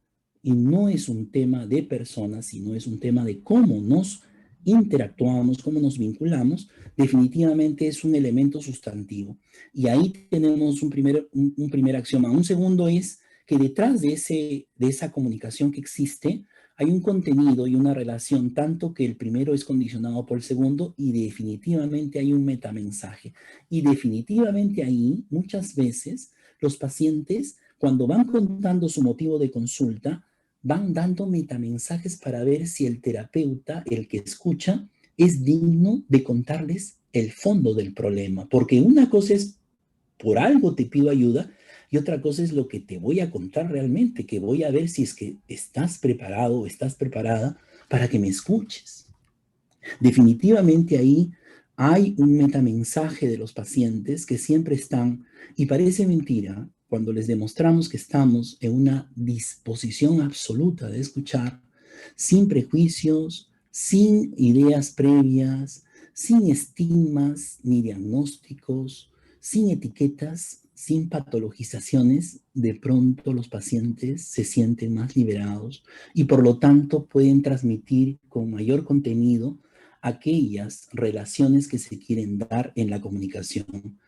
y no es un tema de personas, sino es un tema de cómo nos interactuamos, cómo nos vinculamos, definitivamente es un elemento sustantivo. Y ahí tenemos un primer axioma. Un segundo es que detrás de esa comunicación que existe, hay un contenido y una relación, tanto que el primero es condicionado por el segundo y definitivamente hay un metamensaje. Y definitivamente ahí, muchas veces, los pacientes, cuando van contando su motivo de consulta, van dando metamensajes para ver si el terapeuta, el que escucha, es digno de contarles el fondo del problema. Porque una cosa es, por algo te pido ayuda, y otra cosa es lo que te voy a contar realmente, que voy a ver si es que estás preparado o estás preparada para que me escuches. Definitivamente ahí hay un metamensaje de los pacientes que siempre están, y parece mentira, cuando les demostramos que estamos en una disposición absoluta de escuchar, sin prejuicios, sin ideas previas, sin estigmas ni diagnósticos, sin etiquetas, sin patologizaciones, de pronto los pacientes se sienten más liberados y por lo tanto pueden transmitir con mayor contenido aquellas relaciones que se quieren dar en la comunicación.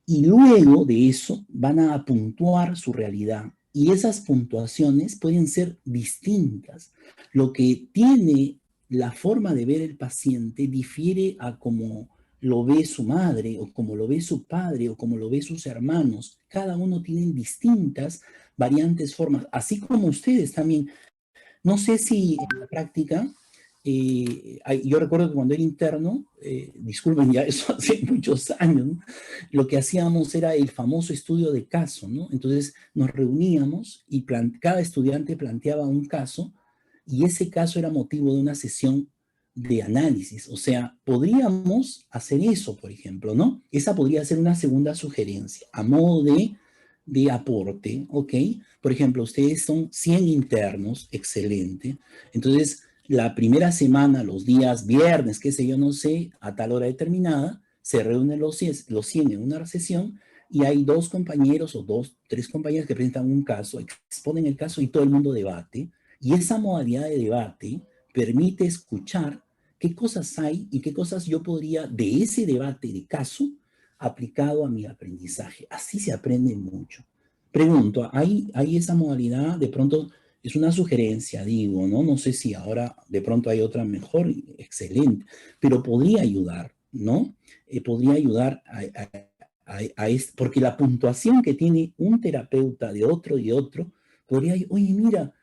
Y luego de eso van a puntuar su realidad. Y esas puntuaciones pueden ser distintas. Lo que tiene la forma de ver el paciente difiere a cómo lo ve su madre, o como lo ve su padre, o como lo ve sus hermanos. Cada uno tiene distintas variantes, formas, así como ustedes también. No sé si en la práctica, yo recuerdo que cuando era interno, disculpen ya, eso hace muchos años, ¿no? Lo que hacíamos era el famoso estudio de caso, ¿no? Entonces nos reuníamos y cada estudiante planteaba un caso y ese caso era motivo de una sesión de análisis. O sea, podríamos hacer eso, por ejemplo, ¿no? Esa podría ser una segunda sugerencia, a modo de aporte, ¿ok? Por ejemplo, ustedes son 100 internos, excelente. Entonces, la primera semana, los días viernes, qué sé yo, no sé, a tal hora determinada, se reúnen los 100 en una sesión y hay 2 compañeros o 3 compañeros que presentan un caso, exponen el caso y todo el mundo debate. Y esa modalidad de debate permite escuchar qué cosas hay y qué cosas yo podría, de ese debate de caso, aplicado a mi aprendizaje. Así se aprende mucho. Pregunto, ¿hay esa modalidad? De pronto es una sugerencia, digo, ¿no? No sé si ahora de pronto hay otra mejor, excelente, pero podría ayudar, ¿no? Podría ayudar porque la puntuación que tiene un terapeuta de otro y otro, podría, oye, mira,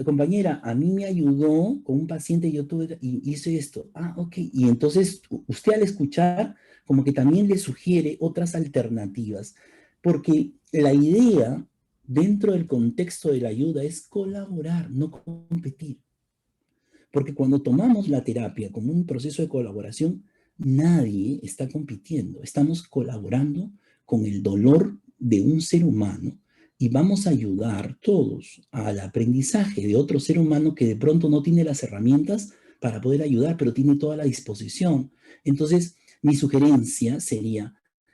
compañera, a mí me ayudó con un paciente, yo tuve y hice esto. Ah, ok. Y entonces usted al escuchar, como que también le sugiere otras alternativas, porque la idea dentro del contexto de la ayuda es colaborar, no competir. Porque cuando tomamos la terapia como un proceso de colaboración, nadie está compitiendo, estamos colaborando con el dolor de un ser humano y vamos a ayudar todos al aprendizaje de otro ser humano que de pronto no tiene las herramientas para poder ayudar, pero tiene toda la disposición. Entonces, mi sugerencia sería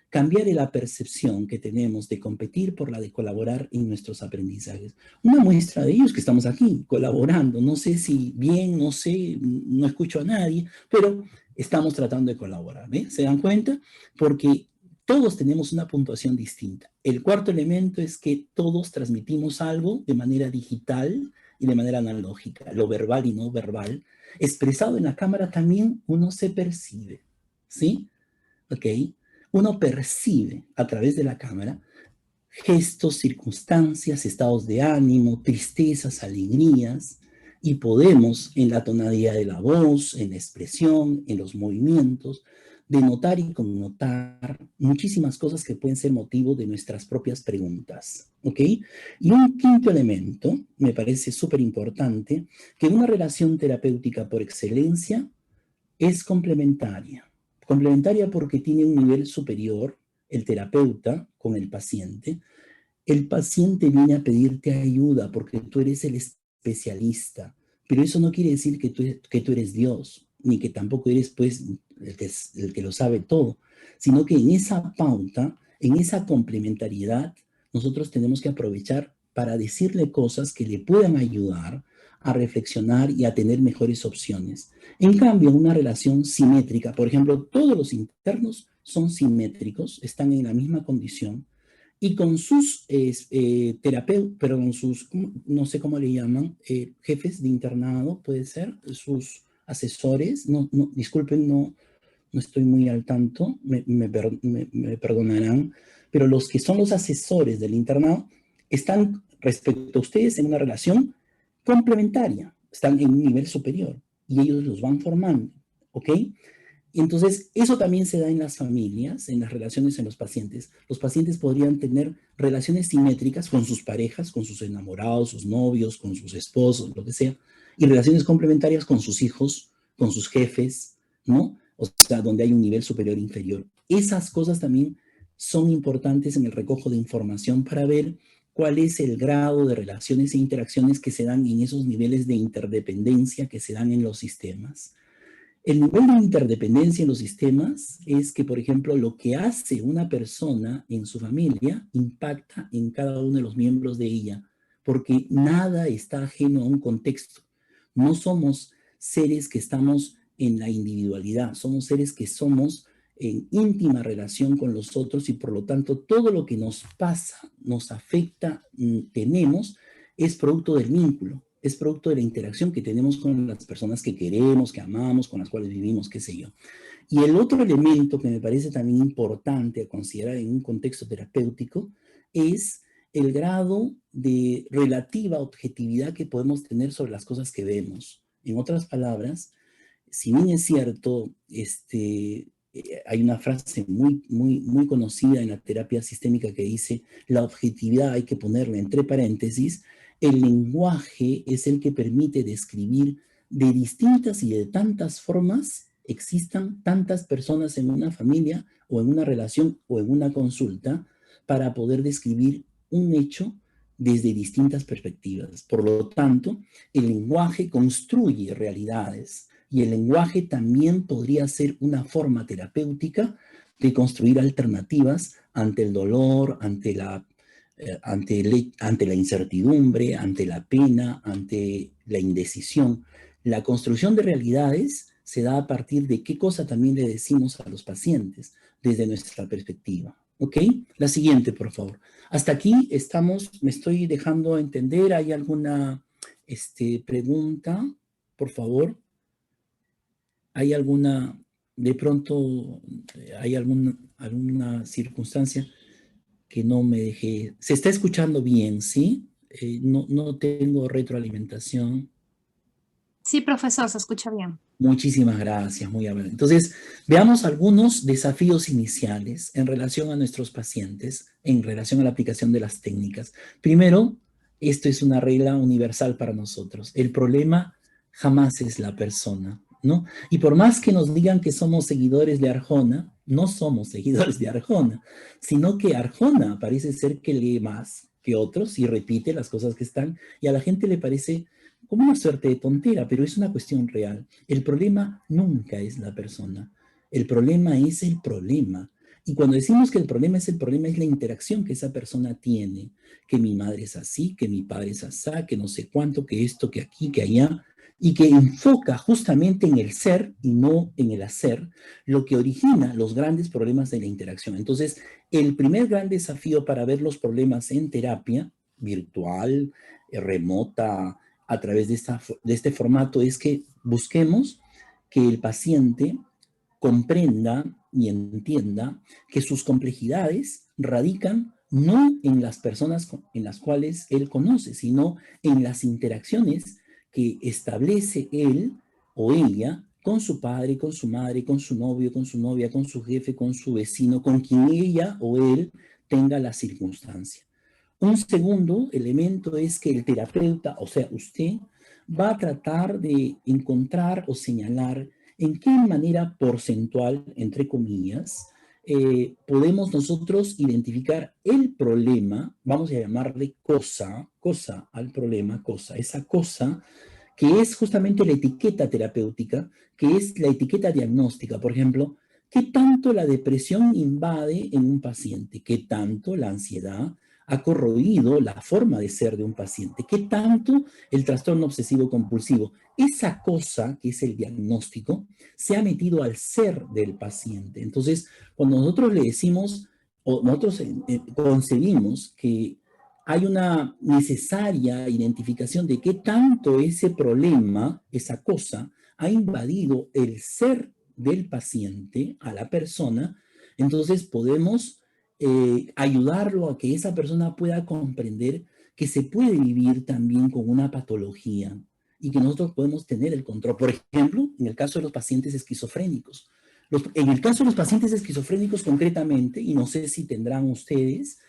cambiar la percepción que tenemos de competir por la de colaborar en nuestros aprendizajes. Una muestra de ello es que estamos aquí colaborando. No sé si bien, no sé, no escucho a nadie, pero estamos tratando de colaborar. ¿Ve? ¿Se dan cuenta? Porque todos tenemos una puntuación distinta. El cuarto elemento es que todos transmitimos algo de manera digital y de manera analógica, lo verbal y no verbal, expresado en la cámara también uno se percibe, ¿sí? ¿Ok? Uno percibe a través de la cámara gestos, circunstancias, estados de ánimo, tristezas, alegrías, y podemos en la tonalidad de la voz, en la expresión, en los movimientos, denotar y connotar muchísimas cosas que pueden ser motivo de nuestras propias preguntas, ¿ok? Y un quinto elemento, me parece súper importante, que una relación terapéutica por excelencia es complementaria. Complementaria porque tiene un nivel superior, el terapeuta con el paciente. El paciente viene a pedirte ayuda porque tú eres el especialista, pero eso no quiere decir que tú eres Dios, ni que tampoco eres pues el que lo sabe todo, sino que en esa pauta, en esa complementariedad, nosotros tenemos que aprovechar para decirle cosas que le puedan ayudar a reflexionar y a tener mejores opciones. En cambio, una relación simétrica, por ejemplo, todos los internos son simétricos, están en la misma condición, y con sus terapeutas, pero con sus, no sé cómo le llaman, jefes de internado, puede ser, sus asesores, disculpen, no estoy muy al tanto, me perdonarán, pero los que son los asesores del internado están respecto a ustedes en una relación complementaria, están en un nivel superior y ellos los van formando, ¿ok? Y entonces, eso también se da en las familias, en las relaciones en los pacientes. Los pacientes podrían tener relaciones simétricas con sus parejas, con sus enamorados, sus novios, con sus esposos, lo que sea, y relaciones complementarias con sus hijos, con sus jefes, ¿no? O sea, donde hay un nivel superior e inferior. Esas cosas también son importantes en el recojo de información para ver cuál es el grado de relaciones e interacciones que se dan en esos niveles de interdependencia que se dan en los sistemas. El nivel de interdependencia en los sistemas es que, por ejemplo, lo que hace una persona en su familia impacta en cada uno de los miembros de ella, porque nada está ajeno a un contexto. No somos seres que estamos en la individualidad, somos seres que somos en íntima relación con los otros y por lo tanto todo lo que nos pasa, nos afecta, tenemos, es producto del vínculo. Es producto de la interacción que tenemos con las personas que queremos, que amamos, con las cuales vivimos, qué sé yo. Y el otro elemento que me parece también importante a considerar en un contexto terapéutico es el grado de relativa objetividad que podemos tener sobre las cosas que vemos. En otras palabras, si bien es cierto, hay una frase muy conocida en la terapia sistémica que dice, la objetividad hay que ponerla entre paréntesis. El lenguaje es el que permite describir de distintas y de tantas formas existan tantas personas en una familia o en una relación o en una consulta para poder describir un hecho desde distintas perspectivas. Por lo tanto, el lenguaje construye realidades y el lenguaje también podría ser una forma terapéutica de construir alternativas ante el dolor, ante la incertidumbre, ante la pena, ante la indecisión. La construcción de realidades se da a partir de qué cosa también le decimos a los pacientes desde nuestra perspectiva. ¿Ok? La siguiente, por favor. Hasta aquí estamos, me estoy dejando entender. ¿Hay alguna pregunta? Por favor. ¿Hay alguna, de pronto, hay alguna circunstancia que no me dejé? Se está escuchando bien, ¿sí? No tengo retroalimentación. Sí, profesor, se escucha bien. Muchísimas gracias, muy amable. Entonces, veamos algunos desafíos iniciales en relación a nuestros pacientes, en relación a la aplicación de las técnicas. Primero, esto es una regla universal para nosotros. El problema jamás es la persona, ¿no? Y por más que nos digan que somos seguidores de Arjona, no somos seguidores de Arjona, sino que Arjona parece ser que lee más que otros y repite las cosas que están, y a la gente le parece como una suerte de tontera, pero es una cuestión real. El problema nunca es la persona. El problema es el problema. Y cuando decimos que el problema es la interacción que esa persona tiene, que mi madre es así, que mi padre es así, que no sé cuánto, que esto, que aquí, que allá, y que enfoca justamente en el ser y no en el hacer, lo que origina los grandes problemas de la interacción. Entonces, el primer gran desafío para ver los problemas en terapia, virtual, remota, a través de este formato es que busquemos que el paciente comprenda y entienda que sus complejidades radican no en las personas en las cuales él conoce, sino en las interacciones que establece él o ella con su padre, con su madre, con su novio, con su novia, con su jefe, con su vecino, con quien ella o él tenga la circunstancia. Un segundo elemento es que el terapeuta, o sea, usted, va a tratar de encontrar o señalar en qué manera porcentual, entre comillas, podemos nosotros identificar el problema, vamos a llamarle cosa al problema, esa cosa que es justamente la etiqueta terapéutica, que es la etiqueta diagnóstica. Por ejemplo, ¿qué tanto la depresión invade en un paciente? ¿Qué tanto la ansiedad ha corroído la forma de ser de un paciente? ¿Qué tanto el trastorno obsesivo compulsivo? Esa cosa que es el diagnóstico se ha metido al ser del paciente. Entonces, cuando nosotros le decimos, o nosotros concebimos que hay una necesaria identificación de qué tanto ese problema, esa cosa, ha invadido el ser del paciente, a la persona, entonces podemos ayudarlo a que esa persona pueda comprender que se puede vivir también con una patología y que nosotros podemos tener el control. Por ejemplo, en el caso de los pacientes esquizofrénicos. En el caso de los pacientes esquizofrénicos concretamente, y no sé si tendrán ustedes,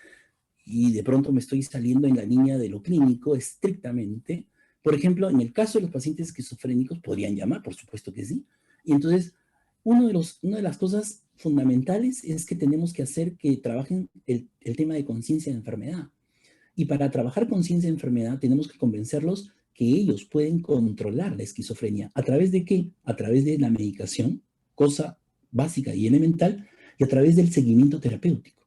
y de pronto me estoy saliendo en la línea de lo clínico estrictamente, por ejemplo, en el caso de los pacientes esquizofrénicos, podrían llamar, por supuesto que sí, y entonces una de las cosas fundamentales es que tenemos que hacer que trabajen el tema de conciencia de enfermedad. Y para trabajar conciencia de enfermedad tenemos que convencerlos que ellos pueden controlar la esquizofrenia. ¿A través de qué? A través de la medicación, cosa básica y elemental, y a través del seguimiento terapéutico.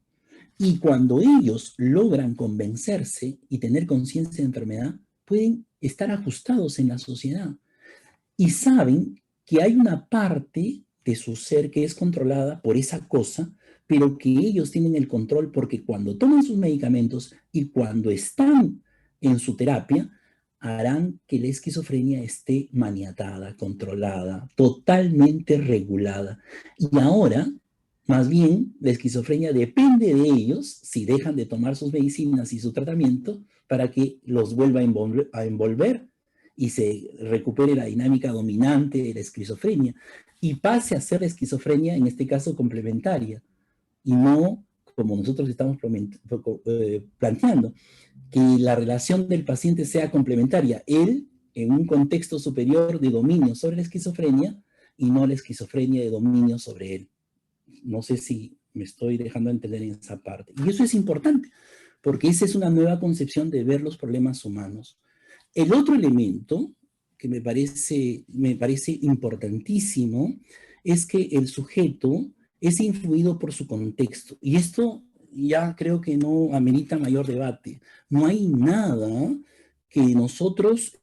Y cuando ellos logran convencerse y tener conciencia de enfermedad, pueden estar ajustados en la sociedad. Y saben que hay una parte de su ser que es controlada por esa cosa, pero que ellos tienen el control porque cuando toman sus medicamentos y cuando están en su terapia, harán que la esquizofrenia esté maniatada, controlada, totalmente regulada. Y ahora, más bien, la esquizofrenia depende de ellos, si dejan de tomar sus medicinas y su tratamiento, para que los vuelva a envolver y se recupere la dinámica dominante de la esquizofrenia y pase a ser la esquizofrenia, en este caso, complementaria, y no como nosotros estamos planteando, que la relación del paciente sea complementaria, él en un contexto superior de dominio sobre la esquizofrenia y no la esquizofrenia de dominio sobre él. No sé si me estoy dejando entender en esa parte. Y eso es importante, porque esa es una nueva concepción de ver los problemas humanos. El otro elemento que me parece importantísimo es que el sujeto es influido por su contexto. Y esto ya creo que no amerita mayor debate. No hay nada que nosotros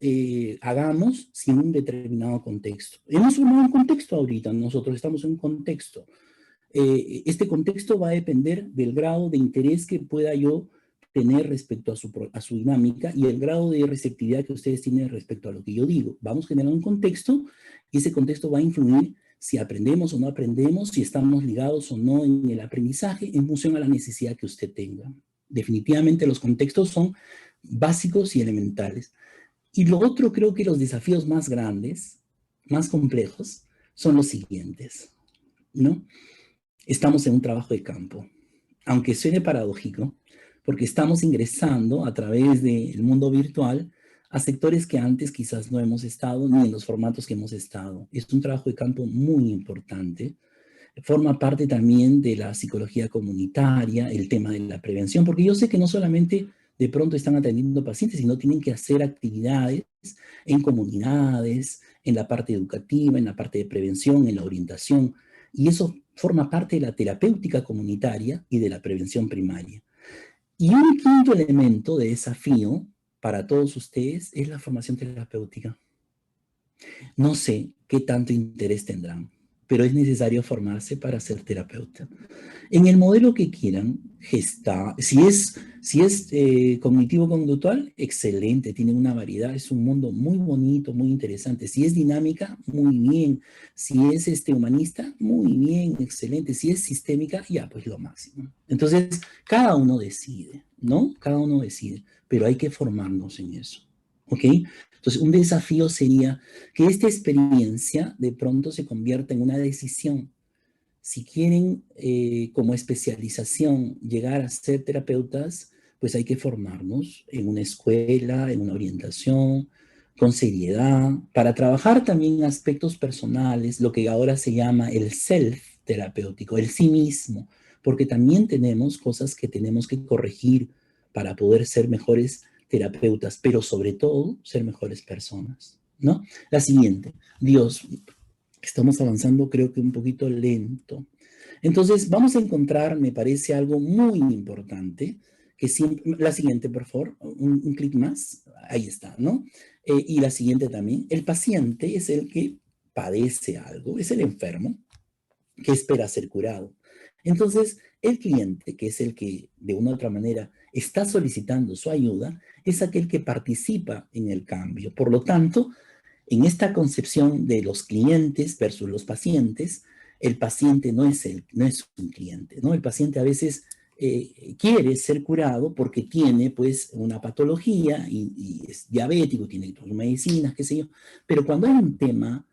hagamos sin un determinado contexto. Hemos formado un contexto ahorita, nosotros estamos en un contexto. Este contexto va a depender del grado de interés que pueda yo tener respecto a su dinámica y el grado de receptividad que ustedes tienen respecto a lo que yo digo. Vamos generando un contexto y ese contexto va a influir si aprendemos o no aprendemos, si estamos ligados o no en el aprendizaje en función a la necesidad que usted tenga. Definitivamente los contextos son básicos y elementales. Y lo otro, creo que los desafíos más grandes, más complejos, son los siguientes, ¿no? Estamos en un trabajo de campo, aunque suene paradójico, porque estamos ingresando a través del mundo virtual a sectores que antes quizás no hemos estado ni en los formatos que hemos estado. Es un trabajo de campo muy importante. Forma parte también de la psicología comunitaria, el tema de la prevención, porque yo sé que no solamente de pronto están atendiendo pacientes, sino tienen que hacer actividades en comunidades, en la parte educativa, en la parte de prevención, en la orientación, y eso forma parte de la terapéutica comunitaria y de la prevención primaria. Y un quinto elemento de desafío para todos ustedes es la formación terapéutica. No sé qué tanto interés tendrán, pero es necesario formarse para ser terapeuta. En el modelo que quieran, si es cognitivo-conductual, excelente, tiene una variedad, es un mundo muy bonito, muy interesante. Si es dinámica, muy bien. Si es humanista, muy bien, excelente. Si es sistémica, ya, pues lo máximo. Entonces, cada uno decide, ¿no? Cada uno decide, pero hay que formarnos en eso, ¿ok? Entonces, un desafío sería que esta experiencia de pronto se convierta en una decisión. Si quieren como especialización llegar a ser terapeutas, pues hay que formarnos en una escuela, en una orientación, con seriedad, para trabajar también aspectos personales, lo que ahora se llama el self terapéutico, el sí mismo, porque también tenemos cosas que tenemos que corregir para poder ser mejores terapeutas, pero sobre todo ser mejores personas, ¿no? La siguiente, Dios, estamos avanzando creo que un poquito lento. Entonces vamos a encontrar, me parece algo muy importante, que siempre, la siguiente por favor, un clic más, ahí está, ¿no? Y la siguiente también, el paciente es el que padece algo, es el enfermo que espera ser curado. Entonces, el cliente, que es el que de una u otra manera está solicitando su ayuda, es aquel que participa en el cambio. Por lo tanto, en esta concepción de los clientes versus los pacientes, el paciente no es un cliente, ¿no? El paciente a veces quiere ser curado porque tiene pues una patología y es diabético, tiene medicinas, qué sé yo, pero cuando hay un tema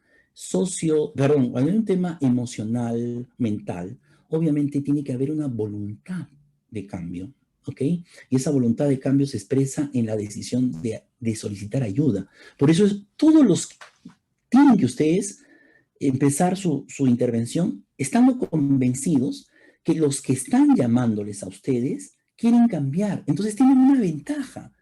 cuando hay un tema emocional, mental, obviamente tiene que haber una voluntad de cambio, ¿ok? Y esa voluntad de cambio se expresa en la decisión de solicitar ayuda. Por eso tienen que ustedes empezar su intervención estando convencidos que los que están llamándoles a ustedes quieren cambiar. Entonces tienen una ventaja.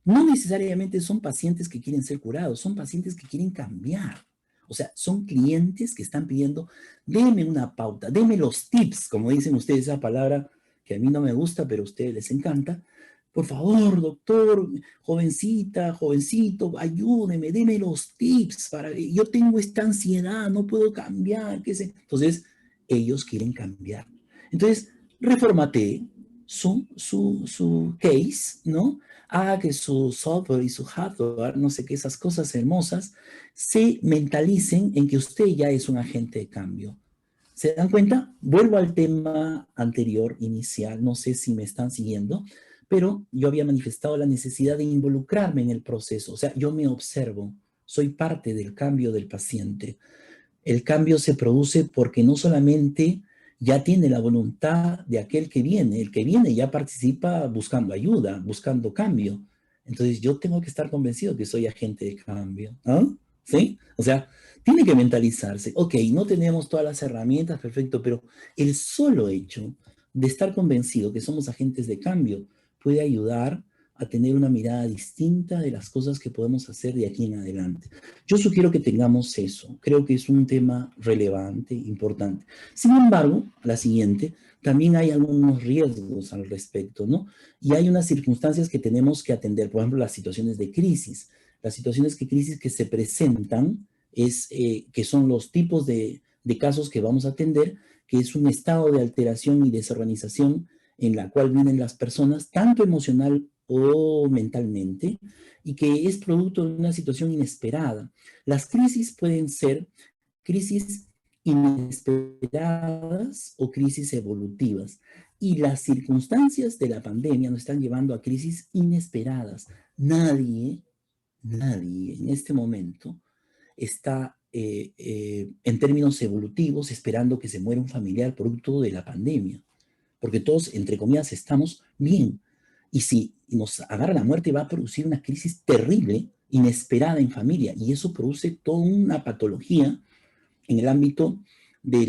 No necesariamente son pacientes que quieren ser curados, son pacientes que quieren cambiar. O sea, son clientes que están pidiendo, déme una pauta, déme los tips, como dicen ustedes, esa palabra que a mí no me gusta, pero a ustedes les encanta. Por favor, doctor, jovencita, jovencito, ayúdeme, deme los tips yo tengo esta ansiedad, no puedo cambiar, qué sé. Entonces, ellos quieren cambiar. Entonces, reformate su case, ¿no? Haga que su software y su hardware, no sé qué, esas cosas hermosas, se mentalicen en que usted ya es un agente de cambio. ¿Se dan cuenta? Vuelvo al tema anterior, inicial, no sé si me están siguiendo, pero yo había manifestado la necesidad de involucrarme en el proceso. O sea, yo me observo, soy parte del cambio del paciente. El cambio se produce porque no solamente ya tiene la voluntad de aquel que viene, el que viene ya participa buscando ayuda, buscando cambio. Entonces yo tengo que estar convencido que soy agente de cambio, ¿no? ¿Sí? O sea, tiene que mentalizarse. Ok, no tenemos todas las herramientas, perfecto, pero el solo hecho de estar convencido que somos agentes de cambio puede ayudar a tener una mirada distinta de las cosas que podemos hacer de aquí en adelante. Yo sugiero que tengamos eso. Creo que es un tema relevante, importante. Sin embargo, la siguiente, también hay algunos riesgos al respecto, ¿no? Y hay unas circunstancias que tenemos que atender. Por ejemplo, las situaciones de crisis. Las situaciones de crisis que se presentan que son los tipos de casos que vamos a atender, que es un estado de alteración y desorganización en la cual viven las personas, tanto emocional o mentalmente, y que es producto de una situación inesperada. Las crisis pueden ser crisis inesperadas o crisis evolutivas. Y las circunstancias de la pandemia nos están llevando a crisis inesperadas. Nadie en este momento está en términos evolutivos esperando que se muera un familiar producto de la pandemia. Porque todos, entre comillas, estamos bien. Y si nos agarra la muerte, va a producir una crisis terrible, inesperada en familia. Y eso produce toda una patología en el ámbito de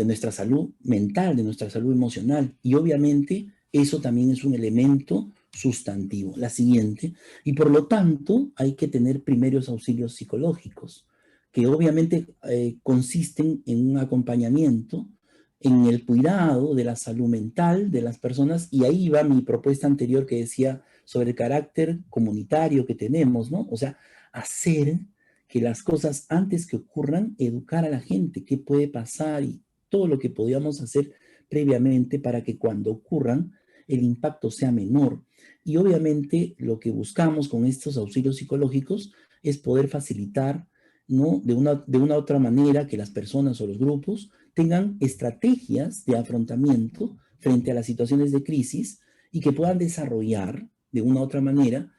nuestra salud mental, de nuestra salud emocional. Y obviamente eso también es un elemento sustantivo. La siguiente. Y por lo tanto hay que tener primeros auxilios psicológicos, que obviamente consisten en un acompañamiento en el cuidado de la salud mental de las personas, y ahí va mi propuesta anterior que decía sobre el carácter comunitario que tenemos, ¿no? O sea, hacer que las cosas antes que ocurran, educar a la gente, qué puede pasar y todo lo que podíamos hacer previamente para que cuando ocurran el impacto sea menor. Y obviamente lo que buscamos con estos auxilios psicológicos es poder facilitar, ¿no? De una otra manera que las personas o los grupos tengan estrategias de afrontamiento frente a las situaciones de crisis y que puedan desarrollar de una u otra manera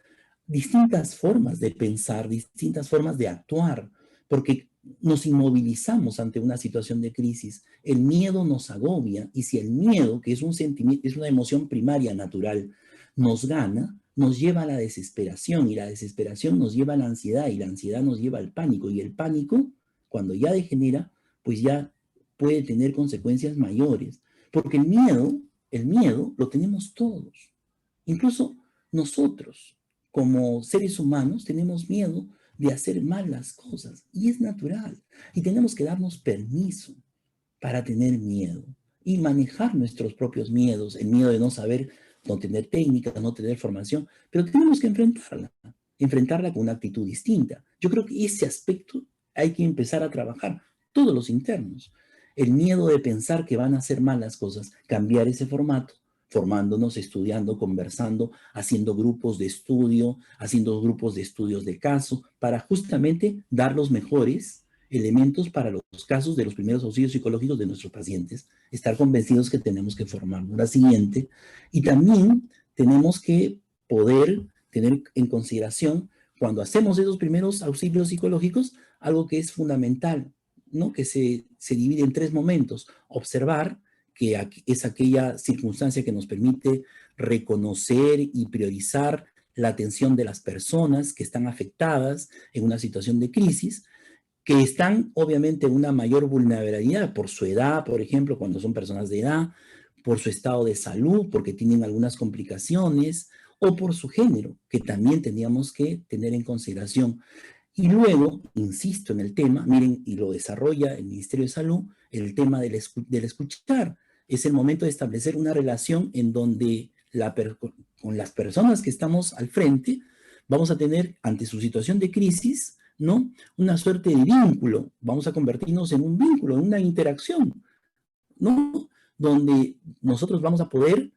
distintas formas de pensar, distintas formas de actuar, porque nos inmovilizamos ante una situación de crisis. El miedo nos agobia y si el miedo, que es un sentimiento, es una emoción primaria natural, nos gana, nos lleva a la desesperación y la desesperación nos lleva a la ansiedad y la ansiedad nos lleva al pánico y el pánico, cuando ya degenera, pues ya puede tener consecuencias mayores, porque el miedo lo tenemos todos, incluso nosotros como seres humanos tenemos miedo de hacer mal las cosas y es natural y tenemos que darnos permiso para tener miedo y manejar nuestros propios miedos, el miedo de no saber, no tener técnica, no tener formación, pero tenemos que enfrentarla con una actitud distinta. Yo creo que ese aspecto hay que empezar a trabajar, todos los internos. El miedo de pensar que van a hacer mal las cosas, cambiar ese formato, formándonos, estudiando, conversando, haciendo grupos de estudio, haciendo grupos de estudios de caso, para justamente dar los mejores elementos para los casos de los primeros auxilios psicológicos de nuestros pacientes, estar convencidos que tenemos que formarnos. La siguiente, y también tenemos que poder tener en consideración, cuando hacemos esos primeros auxilios psicológicos, algo que es fundamental, ¿no? Que se divide en 3 momentos. Observar, que es aquella circunstancia que nos permite reconocer y priorizar la atención de las personas que están afectadas en una situación de crisis, que están obviamente en una mayor vulnerabilidad por su edad, por ejemplo, cuando son personas de edad, por su estado de salud, porque tienen algunas complicaciones, o por su género, que también teníamos que tener en consideración. Y luego, insisto en el tema, miren, y lo desarrolla el Ministerio de Salud, el tema del escuchar. Es el momento de establecer una relación en donde con las personas que estamos al frente, vamos a tener ante su situación de crisis, ¿no? Una suerte de vínculo, vamos a convertirnos en un vínculo, en una interacción, ¿no? Donde nosotros vamos a poder,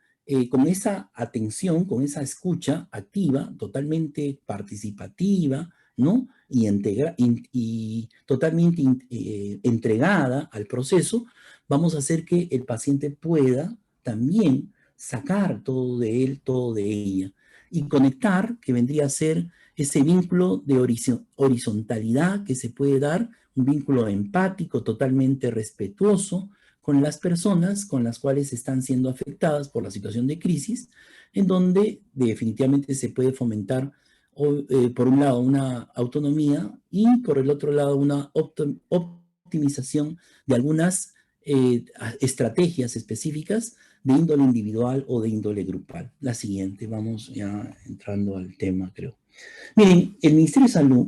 con esa atención, con esa escucha activa, totalmente participativa, ¿no? Y totalmente entregada al proceso, vamos a hacer que el paciente pueda también sacar todo de él, todo de ella, y conectar, que vendría a ser ese vínculo de horizontalidad que se puede dar, un vínculo empático, totalmente respetuoso, con las personas con las cuales están siendo afectadas por la situación de crisis, en donde definitivamente se puede fomentar, por un lado, una autonomía y por el otro lado, una optimización de algunas estrategias específicas de índole individual o de índole grupal. La siguiente, vamos ya entrando al tema, creo. Miren, el Ministerio de Salud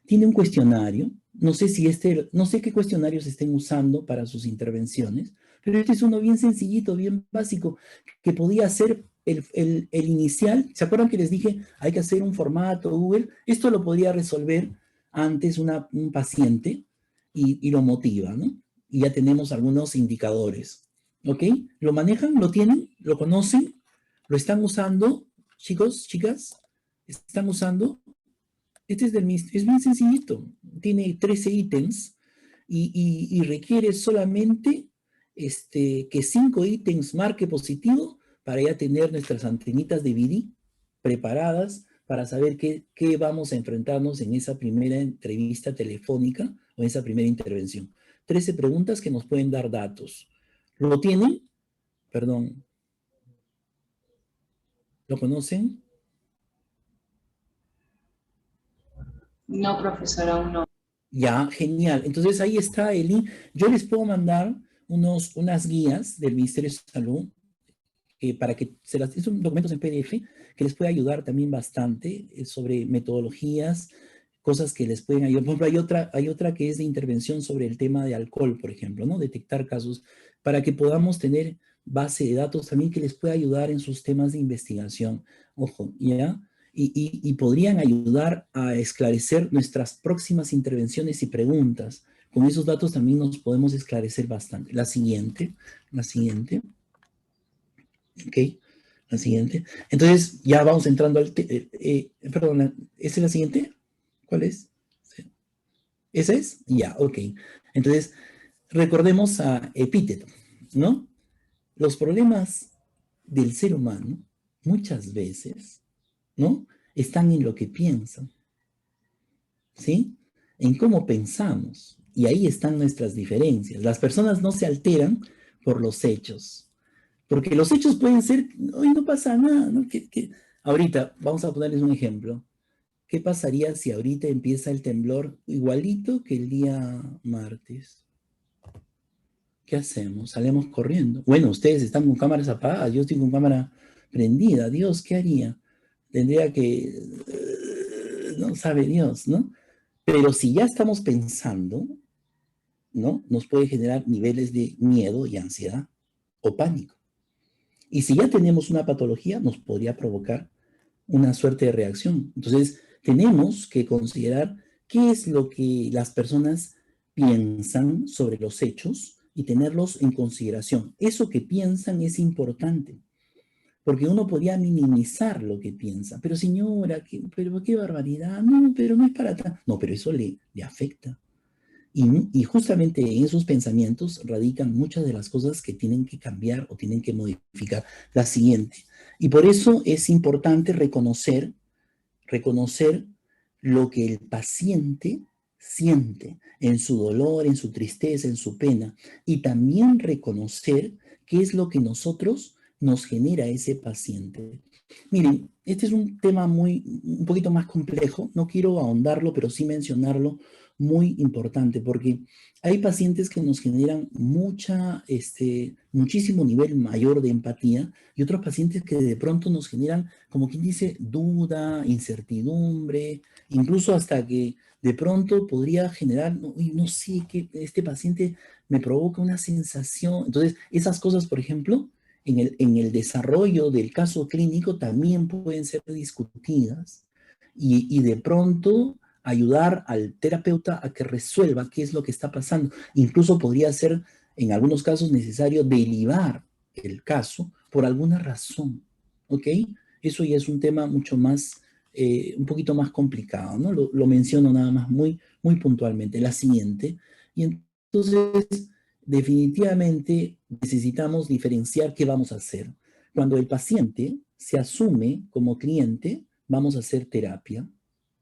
tiene un cuestionario, no sé qué cuestionarios estén usando para sus intervenciones, pero este es uno bien sencillito, bien básico, que podía ser el inicial. ¿Se acuerdan que les dije hay que hacer un formato Google? Esto lo podría resolver antes un paciente y lo motiva, ¿no? Y ya tenemos algunos indicadores, ¿ok? ¿Lo manejan? ¿Lo tienen? ¿Lo conocen? ¿Lo están usando? Chicos, chicas, ¿están usando? Este es bien sencillito. Tiene 13 ítems y requiere solamente que 5 ítems marque positivo para ya tener nuestras antenitas de BD preparadas para saber qué vamos a enfrentarnos en esa primera entrevista telefónica o en esa primera intervención. 13 preguntas que nos pueden dar datos. ¿Lo tienen? Perdón. ¿Lo conocen? No, profesor, aún no. Ya, genial. Entonces ahí está el link. Yo les puedo mandar unas guías del Ministerio de Salud para que son documentos en PDF que les puede ayudar también bastante sobre metodologías, cosas que les pueden ayudar. Por ejemplo, hay otra que es de intervención sobre el tema de alcohol, por ejemplo, ¿no? Detectar casos para que podamos tener base de datos también que les pueda ayudar en sus temas de investigación. Ojo, ¿ya? y podrían ayudar a esclarecer nuestras próximas intervenciones y preguntas. Con esos datos también nos podemos esclarecer bastante. La siguiente. ¿Ok? La siguiente. Entonces, ya vamos entrando al... perdón, ¿esa es la siguiente? ¿Cuál es? ¿Esa es? Ya, ok. Entonces, recordemos a Epíteto, ¿no? Los problemas del ser humano, muchas veces, ¿no? Están en lo que piensan, ¿sí? En cómo pensamos. Y ahí están nuestras diferencias. Las personas no se alteran por los hechos. Porque los hechos pueden ser, hoy no pasa nada, ¿no? Ahorita, vamos a ponerles un ejemplo. ¿Qué pasaría si ahorita empieza el temblor igualito que el día martes? ¿Qué hacemos? Salimos corriendo. Bueno, ustedes están con cámaras apagadas, yo estoy con cámara prendida. Dios, ¿qué haría? Tendría que... no sabe Dios, ¿no? Pero si ya estamos pensando, ¿no? Nos puede generar niveles de miedo y ansiedad o pánico. Y si ya tenemos una patología, nos podría provocar una suerte de reacción. Entonces, tenemos que considerar qué es lo que las personas piensan sobre los hechos y tenerlos en consideración. Eso que piensan es importante, porque uno podría minimizar lo que piensa. Pero señora, pero qué barbaridad. No, pero no es para tanto. No, pero eso le afecta. Y justamente en esos pensamientos radican muchas de las cosas que tienen que cambiar o tienen que modificar. La siguiente. Y por eso es importante reconocer lo que el paciente siente en su dolor, en su tristeza, en su pena. Y también reconocer qué es lo que nosotros nos genera ese paciente. Miren, este es un tema un poquito más complejo. No quiero ahondarlo, pero sí mencionarlo, muy importante, porque hay pacientes que nos generan muchísimo nivel mayor de empatía y otros pacientes que de pronto nos generan, como quien dice, duda, incertidumbre, incluso hasta que de pronto podría generar, no sé, que este paciente me provoca una sensación. Entonces, esas cosas, por ejemplo, en el desarrollo del caso clínico también pueden ser discutidas y de pronto ayudar al terapeuta a que resuelva qué es lo que está pasando. Incluso podría ser, en algunos casos, necesario derivar el caso por alguna razón, ¿ok? Eso ya es un tema mucho más, un poquito más complicado, ¿no? Lo menciono nada más muy, muy puntualmente. La siguiente. Y entonces, definitivamente necesitamos diferenciar qué vamos a hacer. Cuando el paciente se asume como cliente, vamos a hacer terapia.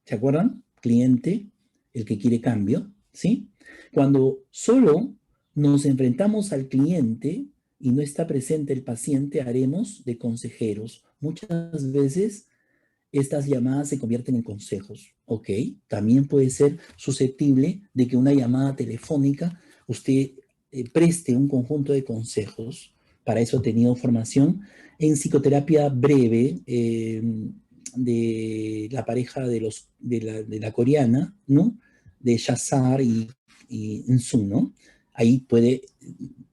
¿Se acuerdan? Cliente, el que quiere cambio, ¿sí? Cuando solo nos enfrentamos al cliente y no está presente el paciente, haremos de consejeros. Muchas veces estas llamadas se convierten en consejos, ¿ok? También puede ser susceptible de que una llamada telefónica usted preste un conjunto de consejos. Para eso he tenido formación en psicoterapia breve, de la pareja de la coreana, ¿no? De Shazar y Insung, ¿no? Ahí puede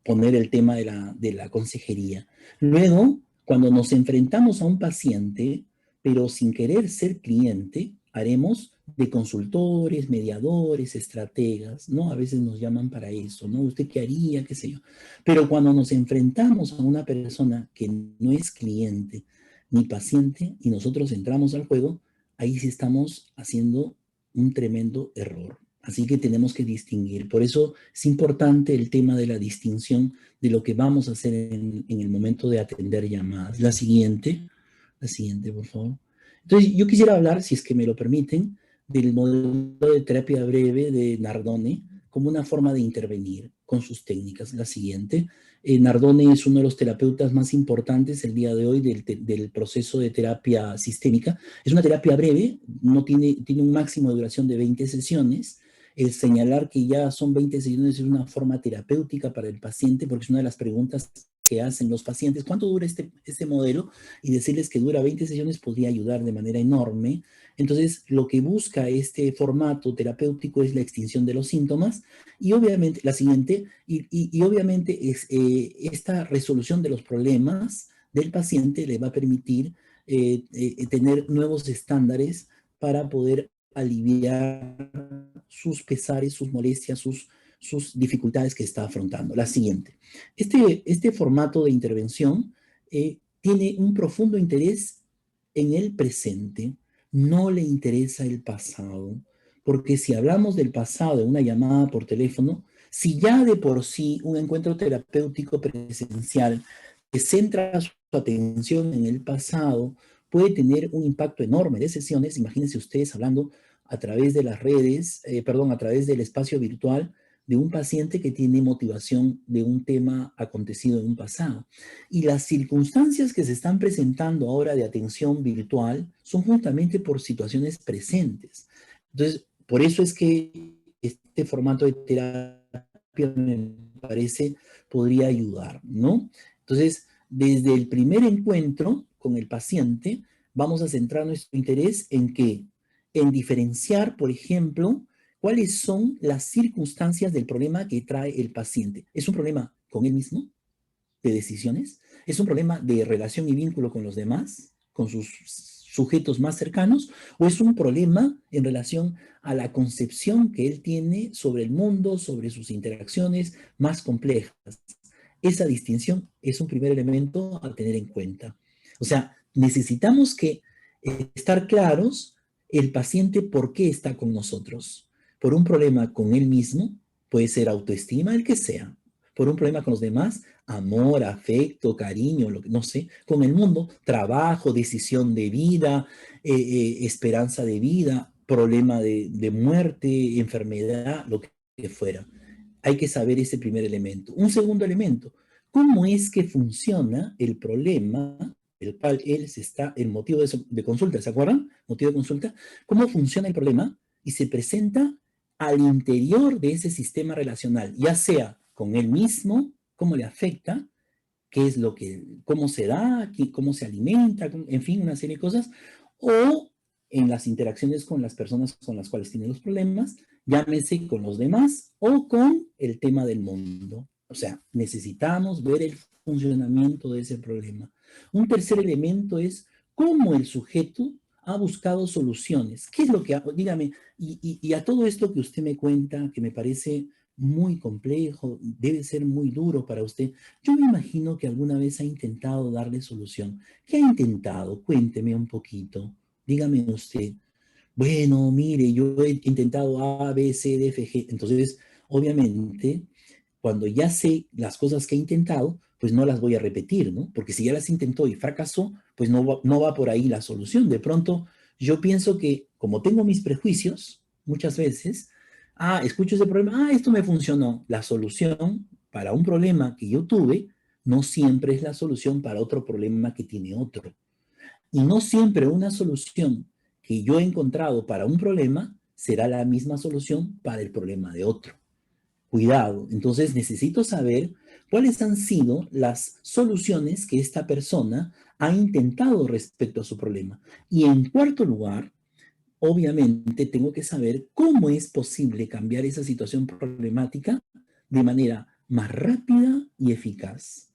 poner el tema de la consejería. Luego, cuando nos enfrentamos a un paciente, pero sin querer ser cliente, haremos de consultores, mediadores, estrategas, ¿no? A veces nos llaman para eso, ¿no? ¿Usted qué haría? ¿Qué sé yo? Pero cuando nos enfrentamos a una persona que no es cliente, ni paciente, y nosotros entramos al juego, ahí sí estamos haciendo un tremendo error. Así que tenemos que distinguir. Por eso es importante el tema de la distinción de lo que vamos a hacer en el momento de atender llamadas. La siguiente, por favor. Entonces, yo quisiera hablar, si es que me lo permiten, del modelo de terapia breve de Nardone como una forma de intervenir con sus técnicas. La siguiente. Nardone es uno de los terapeutas más importantes el día de hoy del proceso de terapia sistémica. Es una terapia breve, no tiene un máximo de duración de 20 sesiones. El señalar que ya son 20 sesiones es una forma terapéutica para el paciente, porque es una de las preguntas que hacen los pacientes. ¿Cuánto dura este modelo? Y decirles que dura 20 sesiones podría ayudar de manera enorme. Entonces, lo que busca este formato terapéutico es la extinción de los síntomas y obviamente, la siguiente, y obviamente esta resolución de los problemas del paciente le va a permitir tener nuevos estándares para poder aliviar sus pesares, sus molestias, sus dificultades que está afrontando. La siguiente. Este formato de intervención tiene un profundo interés en el presente, no le interesa el pasado, porque si hablamos del pasado en una llamada por teléfono, si ya de por sí un encuentro terapéutico presencial que centra su atención en el pasado puede tener un impacto enorme de sesiones, imagínense ustedes hablando a través de las redes, a través del espacio virtual de un paciente que tiene motivación de un tema acontecido en un pasado. Y las circunstancias que se están presentando ahora de atención virtual son justamente por situaciones presentes. Entonces, por eso es que este formato de terapia me parece podría ayudar, ¿no? Entonces, desde el primer encuentro con el paciente, vamos a centrar nuestro interés en qué, en diferenciar, por ejemplo, cuáles son las circunstancias del problema que trae el paciente. ¿Es un problema con él mismo, de decisiones? ¿Es un problema de relación y vínculo con los demás, con sus sujetos más cercanos? ¿O es un problema en relación a la concepción que él tiene sobre el mundo, sobre sus interacciones más complejas? Esa distinción es un primer elemento a tener en cuenta. O sea, necesitamos estar claros el paciente por qué está con nosotros. Por un problema con él mismo, puede ser autoestima, el que sea. Por un problema con los demás, amor, afecto, cariño, no sé. Con el mundo, trabajo, decisión de vida, esperanza de vida, problema de muerte, enfermedad, lo que fuera. Hay que saber ese primer elemento. Un segundo elemento, ¿cómo es que funciona el problema del cual el motivo de consulta, ¿se acuerdan? Motivo de consulta. ¿Cómo funciona el problema? Y se presenta al interior de ese sistema relacional, ya sea con él mismo, cómo le afecta, cómo se da, cómo se alimenta, en fin, una serie de cosas, o en las interacciones con las personas con las cuales tiene los problemas, llámese con los demás o con el tema del mundo. O sea, necesitamos ver el funcionamiento de ese problema. Un tercer elemento es cómo el sujeto ha buscado soluciones. ¿Qué es lo que dígame, y a todo esto que usted me cuenta, que me parece muy complejo, debe ser muy duro para usted, yo me imagino que alguna vez ha intentado darle solución. ¿Qué ha intentado? Cuénteme un poquito. Dígame usted. Bueno, mire, yo he intentado A, B, C, D, F, G. Entonces, obviamente, cuando ya sé las cosas que he intentado, pues no las voy a repetir, ¿no? Porque si ya las intentó y fracasó, pues no va por ahí la solución. De pronto, yo pienso que, como tengo mis prejuicios, muchas veces, escucho ese problema, esto me funcionó. La solución para un problema que yo tuve no siempre es la solución para otro problema que tiene otro. Y no siempre una solución que yo he encontrado para un problema será la misma solución para el problema de otro. Cuidado, entonces necesito saber cuáles han sido las soluciones que esta persona ha intentado respecto a su problema. Y en cuarto lugar, obviamente tengo que saber cómo es posible cambiar esa situación problemática de manera más rápida y eficaz.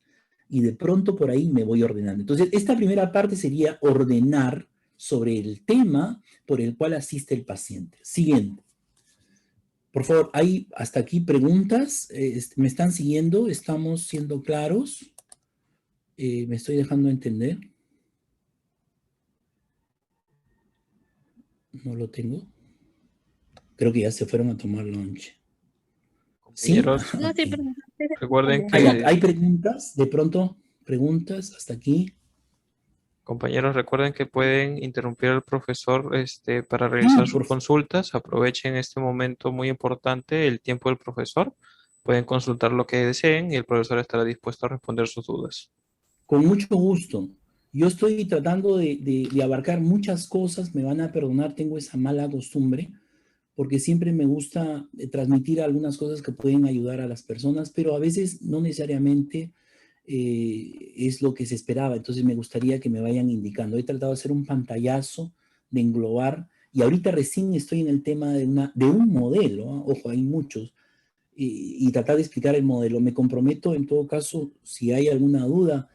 Y de pronto por ahí me voy ordenando. Entonces, esta primera parte sería ordenar sobre el tema por el cual asiste el paciente. Siguiente. Por favor, ¿hay hasta aquí preguntas? ¿Me están siguiendo? ¿Estamos siendo claros? ¿Me estoy dejando entender? No lo tengo. Creo que ya se fueron a tomar lunch. ¿Sí? Compañeros, No, sí, pero recuerden ¿Hay preguntas? De pronto, preguntas hasta aquí. compañeros, recuerden que pueden interrumpir al profesor para realizar sus Por favor. consultas. Aprovechen este momento muy importante, el tiempo del profesor. Pueden consultar lo que deseen y el profesor estará dispuesto a responder sus dudas. Con mucho gusto. Yo estoy tratando de abarcar muchas cosas, me van a perdonar, tengo esa mala costumbre, porque siempre me gusta transmitir algunas cosas que pueden ayudar a las personas, pero a veces no necesariamente es lo que se esperaba. Entonces me gustaría que me vayan indicando. He tratado de hacer un pantallazo, de englobar, y ahorita recién estoy en el tema de un modelo, ojo, hay muchos, y tratar de explicar el modelo. Me comprometo, en todo caso, si hay alguna duda,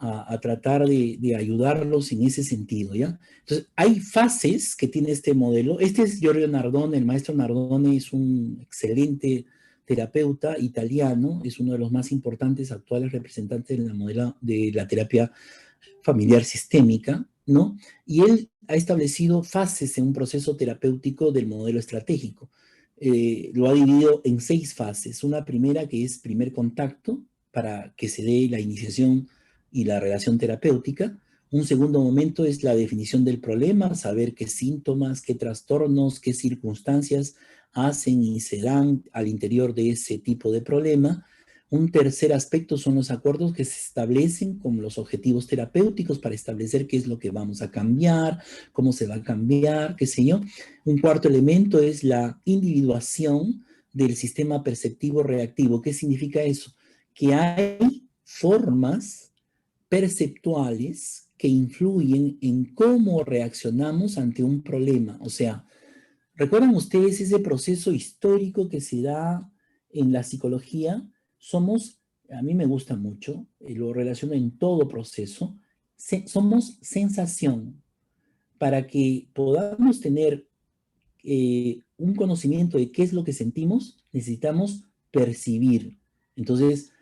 a tratar de ayudarlos en ese sentido, ¿ya? Entonces, hay fases que tiene este modelo. Este es Giorgio Nardone, el maestro Nardone es un excelente terapeuta italiano, es uno de los más importantes actuales representantes de la terapia familiar sistémica, ¿no? Y él ha establecido fases en un proceso terapéutico del modelo estratégico. Lo ha dividido en 6 fases. Una primera que es primer contacto, para que se dé la iniciación y la relación terapéutica. Un segundo momento es la definición del problema, saber qué síntomas, qué trastornos, qué circunstancias hacen y se dan al interior de ese tipo de problema. Un tercer aspecto son los acuerdos que se establecen con los objetivos terapéuticos para establecer qué es lo que vamos a cambiar, cómo se va a cambiar, qué sé yo. Un cuarto elemento es la individuación del sistema perceptivo reactivo. ¿Qué significa eso? Que hay formas perceptuales que influyen en cómo reaccionamos ante un problema. O sea, ¿recuerdan ustedes ese proceso histórico que se da en la psicología? A mí me gusta mucho, lo relaciono en todo proceso, somos sensación. Para que podamos tener un conocimiento de qué es lo que sentimos, necesitamos percibir. Entonces,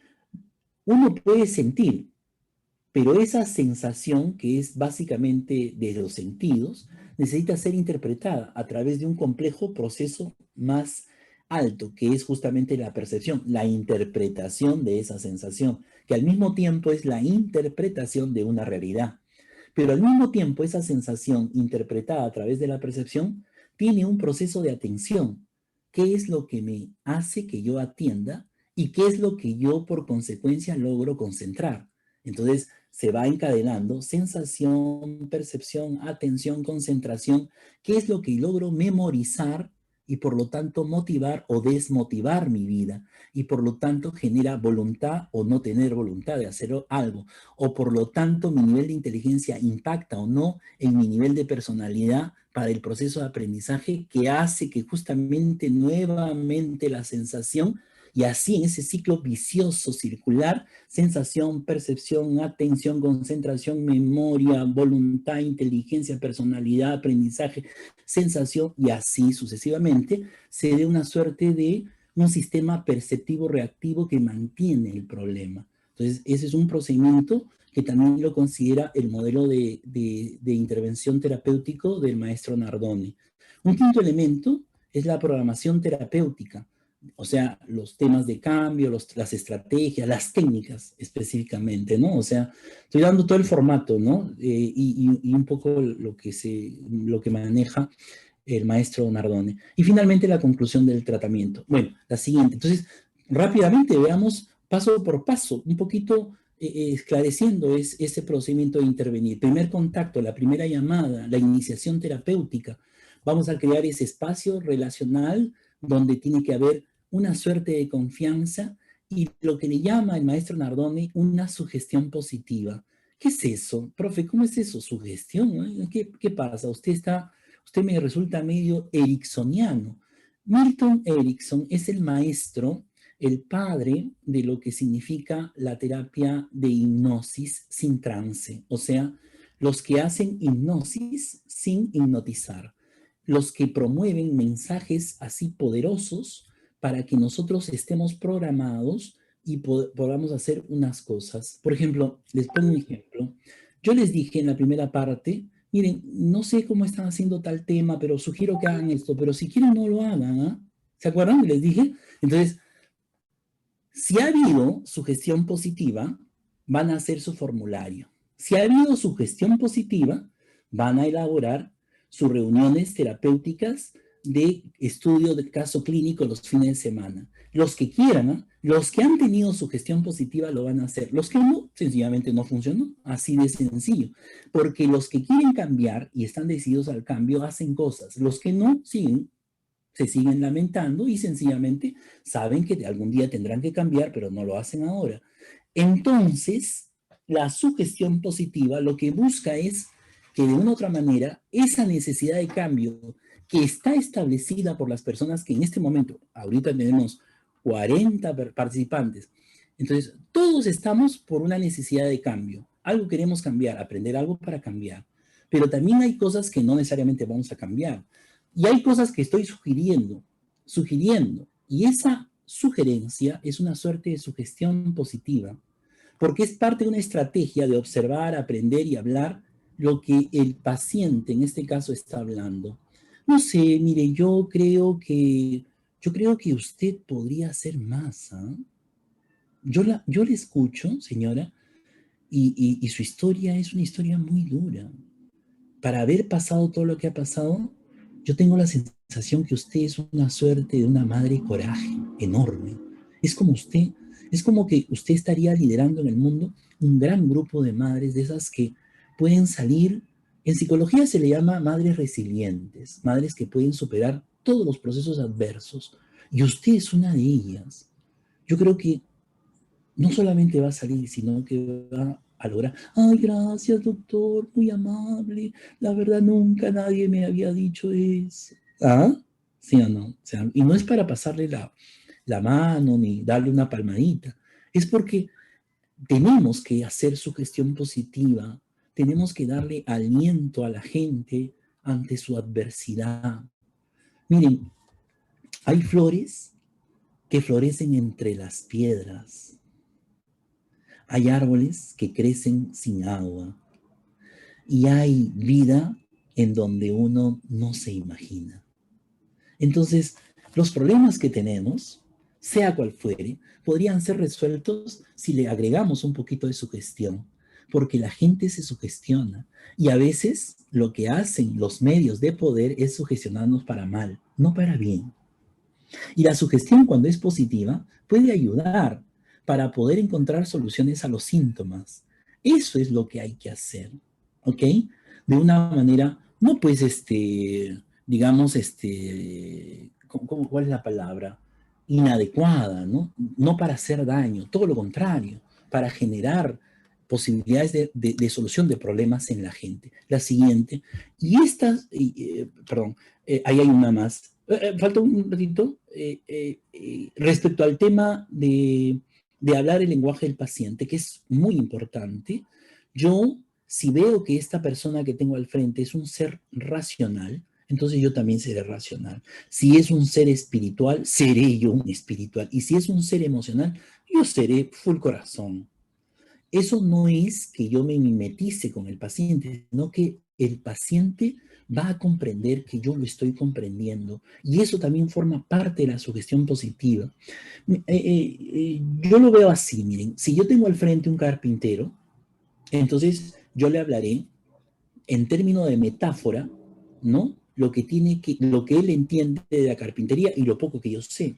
uno puede sentir, pero esa sensación, que es básicamente de los sentidos, necesita ser interpretada a través de un complejo proceso más alto, que es justamente la percepción, la interpretación de esa sensación, que al mismo tiempo es la interpretación de una realidad. Pero al mismo tiempo esa sensación interpretada a través de la percepción tiene un proceso de atención. ¿Qué es lo que me hace que yo atienda y qué es lo que yo por consecuencia logro concentrar? Entonces se va encadenando sensación, percepción, atención, concentración. ¿Qué es lo que logro memorizar y por lo tanto motivar o desmotivar mi vida? Y por lo tanto genera voluntad o no tener voluntad de hacer algo. O por lo tanto mi nivel de inteligencia impacta o no en mi nivel de personalidad para el proceso de aprendizaje, que hace que justamente nuevamente la sensación, y así en ese ciclo vicioso circular, sensación, percepción, atención, concentración, memoria, voluntad, inteligencia, personalidad, aprendizaje, sensación, y así sucesivamente, se dé una suerte de un sistema perceptivo reactivo que mantiene el problema. Entonces, ese es un procedimiento que también lo considera el modelo de intervención terapéutico del maestro Nardone. Un quinto elemento es la programación terapéutica, o sea, los temas de cambio, las estrategias, las técnicas específicamente, ¿no? O sea, estoy dando todo el formato, ¿no? Y un poco lo que maneja el maestro Nardone. Y finalmente la conclusión del tratamiento. Bueno, la siguiente. Entonces, rápidamente veamos paso por paso, un poquito esclareciendo ese procedimiento de intervenir. Primer contacto, la primera llamada, la iniciación terapéutica. Vamos a crear ese espacio relacional donde tiene que haber una suerte de confianza y lo que le llama el maestro Nardone una sugestión positiva. ¿Qué es eso? Profe, ¿cómo es eso? ¿Sugestión? ¿Qué pasa? Usted me resulta medio ericksoniano. Milton Erickson es el maestro, el padre de lo que significa la terapia de hipnosis sin trance, o sea, los que hacen hipnosis sin hipnotizar, los que promueven mensajes así poderosos para que nosotros estemos programados y podamos hacer unas cosas. Por ejemplo, les pongo un ejemplo. Yo les dije en la primera parte, miren, no sé cómo están haciendo tal tema, pero sugiero que hagan esto, pero si quieren no lo hagan, ¿ah? ¿Se acuerdan? Les dije. Entonces, si ha habido sugestión positiva, van a hacer su formulario. Si ha habido sugestión positiva, van a elaborar sus reuniones terapéuticas de estudio de caso clínico los fines de semana. Los que quieran, los que han tenido sugestión positiva lo van a hacer. Los que no, sencillamente no funcionó. Así de sencillo. Porque los que quieren cambiar y están decididos al cambio hacen cosas. Los que no, siguen. Se siguen lamentando y sencillamente saben que algún día tendrán que cambiar, pero no lo hacen ahora. Entonces, la sugestión positiva lo que busca es que de una u otra manera esa necesidad de cambio que está establecida por las personas que en este momento, ahorita tenemos 40 participantes, entonces todos estamos por una necesidad de cambio. algo queremos cambiar, aprender algo para cambiar. Pero también hay cosas que no necesariamente vamos a cambiar. Y hay cosas que estoy sugiriendo. Y esa sugerencia es una suerte de sugestión positiva, porque es parte de una estrategia de observar, aprender y hablar lo que el paciente en este caso está hablando. No sé, mire, yo creo que usted podría hacer más, ¿ah? Yo le escucho, señora, y su historia es una historia muy dura. Para haber pasado todo lo que ha pasado, yo tengo la sensación que usted es una suerte de una madre coraje enorme. Es como que usted estaría liderando en el mundo un gran grupo de madres de esas que pueden salir, en psicología se le llama madres resilientes, madres que pueden superar todos los procesos adversos. Y usted es una de ellas. Yo creo que no solamente va a salir, sino que va a lograr. Ay, gracias, doctor, muy amable. La verdad, nunca nadie me había dicho eso. ¿Ah? ¿Sí o no? O sea, y no es para pasarle la mano ni darle una palmadita. Es porque tenemos que hacer su gestión positiva, tenemos que darle aliento a la gente ante su adversidad. Miren, hay flores que florecen entre las piedras. Hay árboles que crecen sin agua y hay vida en donde uno no se imagina. Entonces, los problemas que tenemos, sea cual fuere, podrían ser resueltos si le agregamos un poquito de sugestión, porque la gente se sugestiona y a veces lo que hacen los medios de poder es sugestionarnos para mal, no para bien. Y la sugestión, cuando es positiva, puede ayudar para poder encontrar soluciones a los síntomas. Eso es lo que hay que hacer, ¿ok? De una manera, no pues, digamos, ¿cuál es la palabra? Inadecuada, ¿no? No para hacer daño, todo lo contrario, para generar posibilidades de solución de problemas en la gente. La siguiente, y estas, perdón, ahí hay una más. Falta un ratito. Respecto al tema de hablar el lenguaje del paciente, que es muy importante, yo, si veo que esta persona que tengo al frente es un ser racional, entonces yo también seré racional. Si es un ser espiritual, seré yo un espiritual. Y si es un ser emocional, yo seré full corazón. Eso no es que yo me mimetice con el paciente, sino que el paciente va a comprender que yo lo estoy comprendiendo. Y eso también forma parte de la sugestión positiva. Yo lo veo así, miren, si yo tengo al frente un carpintero, entonces yo le hablaré en términos de metáfora, ¿no? Lo que él entiende de la carpintería y lo poco que yo sé.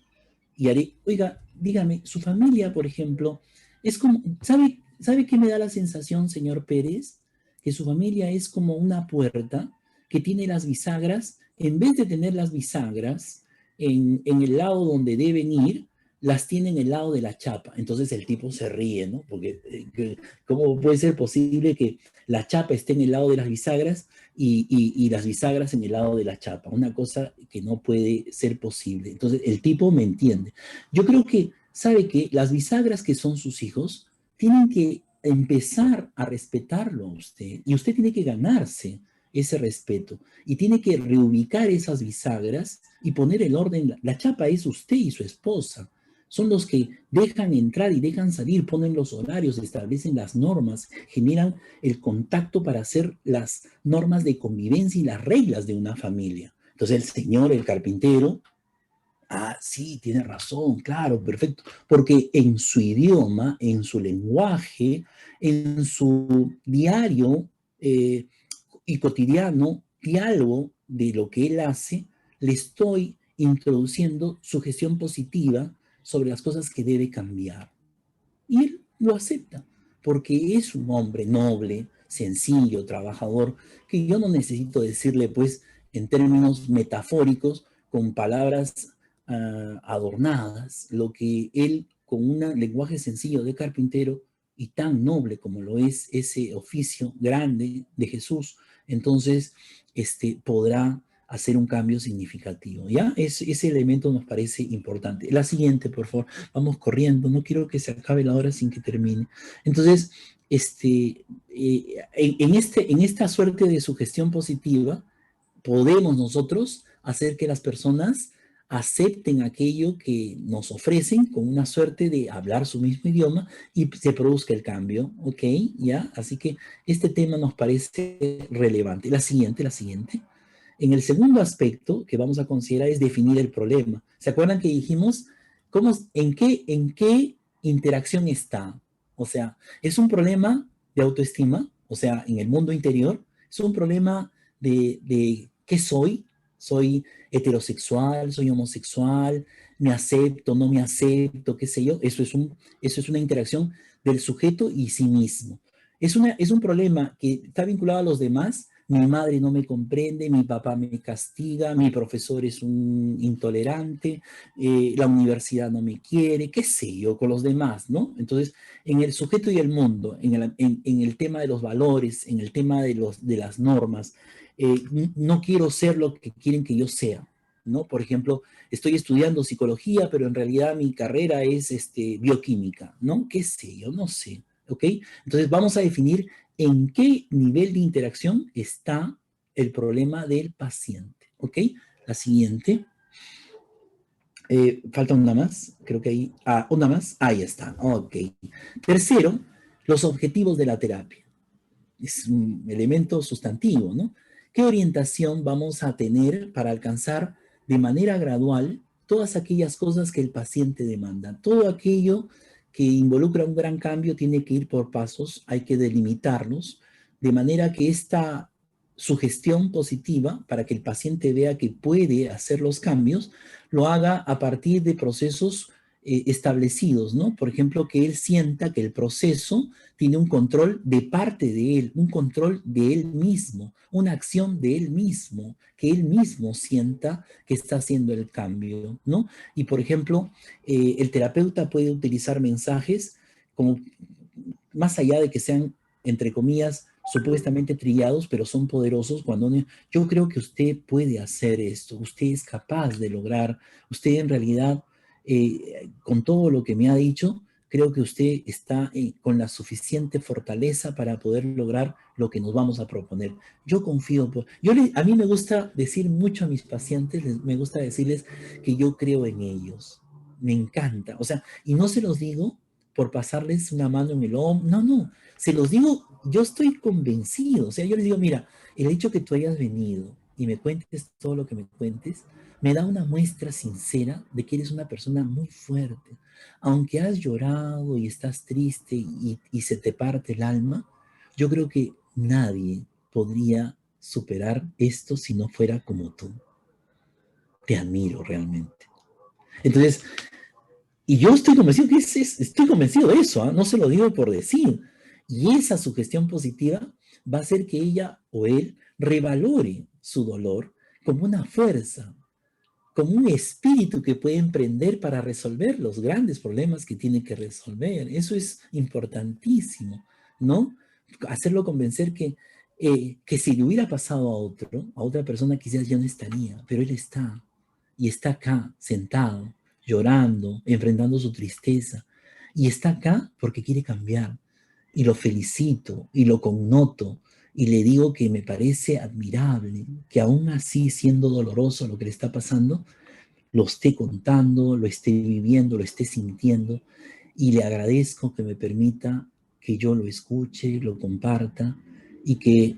Y haré, oiga, dígame, su familia, por ejemplo, es como, ¿sabe qué me da la sensación, señor Pérez? Que su familia es como una puerta que tiene las bisagras, en vez de tener las bisagras en el lado donde deben ir, las tiene en el lado de la chapa. Entonces el tipo se ríe, ¿no? Porque ¿cómo puede ser posible que la chapa esté en el lado de las bisagras y las bisagras en el lado de la chapa? Una cosa que no puede ser posible. Entonces el tipo me entiende. Yo creo que, ¿sabe qué? Las bisagras que son sus hijos tienen que empezar a respetarlo a usted y usted tiene que ganarse ese respeto y tiene que reubicar esas bisagras y poner el orden. La chapa es usted y su esposa. Son los que dejan entrar y dejan salir, ponen los horarios, establecen las normas, generan el contacto para hacer las normas de convivencia y las reglas de una familia. Entonces el señor, el carpintero, sí, tiene razón, claro, perfecto, porque en su idioma, en su lenguaje, en su diario y cotidiano diálogo de lo que él hace, le estoy introduciendo sugestión positiva sobre las cosas que debe cambiar. Y él lo acepta, porque es un hombre noble, sencillo, trabajador, que yo no necesito decirle, pues, en términos metafóricos, con palabras adornadas, lo que él, con un lenguaje sencillo de carpintero y tan noble como lo es ese oficio grande de Jesús, entonces podrá hacer un cambio significativo, ¿ya? Ese elemento nos parece importante. La siguiente, por favor, vamos corriendo, no quiero que se acabe la hora sin que termine. Entonces, en esta suerte de sugestión positiva, podemos nosotros hacer que las personas acepten aquello que nos ofrecen con una suerte de hablar su mismo idioma y se produzca el cambio, ¿ok? ¿Ya? Así que este tema nos parece relevante. La siguiente. En el segundo aspecto que vamos a considerar es definir el problema. ¿Se acuerdan que dijimos en qué interacción está? O sea, es un problema de autoestima, o sea, en el mundo interior, es un problema de ¿qué soy? ¿Soy heterosexual? ¿Soy homosexual? ¿Me acepto? ¿No me acepto? ¿Qué sé yo? Eso es una interacción del sujeto y sí mismo. Es un problema que está vinculado a los demás. Mi madre no me comprende, mi papá me castiga, mi profesor es un intolerante, la universidad no me quiere, qué sé yo, con los demás, ¿no? Entonces, en el sujeto y el mundo, en el tema de los valores, en el tema de las normas, no quiero ser lo que quieren que yo sea, ¿no? Por ejemplo, estoy estudiando psicología, pero en realidad mi carrera es bioquímica, ¿no? ¿Qué sé yo? No sé, ¿ok? Entonces, vamos a definir en qué nivel de interacción está el problema del paciente, ¿ok? La siguiente. Falta una más, creo que ahí. Una más, ahí está, ok. Tercero, los objetivos de la terapia. Es un elemento sustantivo, ¿no? ¿Qué orientación vamos a tener para alcanzar de manera gradual todas aquellas cosas que el paciente demanda? Todo aquello que involucra un gran cambio tiene que ir por pasos, hay que delimitarlos, de manera que esta sugestión positiva, para que el paciente vea que puede hacer los cambios, lo haga a partir de procesos establecidos, ¿no? Por ejemplo, que él sienta que el proceso tiene un control de parte de él, un control de él mismo, una acción de él mismo, que él mismo sienta que está haciendo el cambio, ¿no? Y por ejemplo, el terapeuta puede utilizar mensajes como, más allá de que sean, entre comillas, supuestamente trillados, pero son poderosos yo creo que usted puede hacer esto, usted es capaz de lograr, usted en realidad, con todo lo que me ha dicho, creo que usted está con la suficiente fortaleza para poder lograr lo que nos vamos a proponer. Yo confío, a mí me gusta decir mucho a mis pacientes, me gusta decirles que yo creo en ellos. Me encanta. O sea, y no se los digo por pasarles una mano en el hombro. No, no. Se los digo, yo estoy convencido. O sea, yo les digo, mira, el hecho que tú hayas venido y me cuentes todo lo que me cuentes, me da una muestra sincera de que eres una persona muy fuerte. Aunque has llorado y estás triste y se te parte el alma, yo creo que nadie podría superar esto si no fuera como tú. Te admiro realmente. Entonces, y yo estoy convencido estoy convencido de eso, ¿eh? No se lo digo por decir. Y esa sugestión positiva va a hacer que ella o él revalore su dolor como una fuerza, como un espíritu que puede emprender para resolver los grandes problemas que tiene que resolver. Eso es importantísimo, ¿no? Hacerlo convencer que si le hubiera pasado a otra persona quizás ya no estaría, pero él está, y está acá, sentado, llorando, enfrentando su tristeza, y está acá porque quiere cambiar, y lo felicito, y lo connoto, y le digo que me parece admirable que aún así, siendo doloroso lo que le está pasando, lo esté contando, lo esté viviendo, lo esté sintiendo, y le agradezco que me permita que yo lo escuche, lo comparta, y que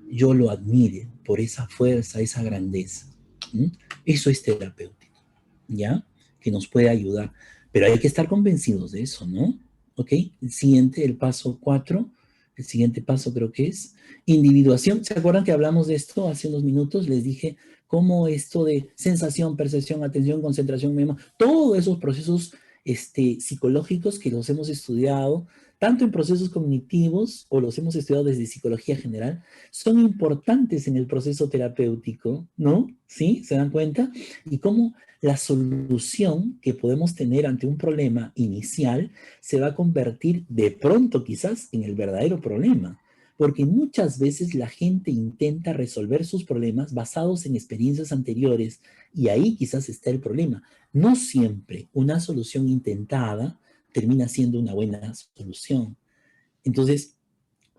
yo lo admire por esa fuerza, esa grandeza. ¿Mm? Eso es terapéutico, ¿ya? Que nos puede ayudar. Pero hay que estar convencidos de eso, ¿no? ¿Ok? El siguiente, el paso 4, el siguiente paso creo que es individuación. ¿Se acuerdan que hablamos de esto hace unos minutos? Les dije cómo esto de sensación, percepción, atención, concentración, memoria, todos esos procesos psicológicos que los hemos estudiado, tanto en procesos cognitivos o los hemos estudiado desde psicología general, son importantes en el proceso terapéutico, ¿no? ¿Sí? ¿Se dan cuenta? Y cómo la solución que podemos tener ante un problema inicial se va a convertir de pronto quizás en el verdadero problema. Porque muchas veces la gente intenta resolver sus problemas basados en experiencias anteriores y ahí quizás está el problema. No siempre una solución intentada termina siendo una buena solución. Entonces,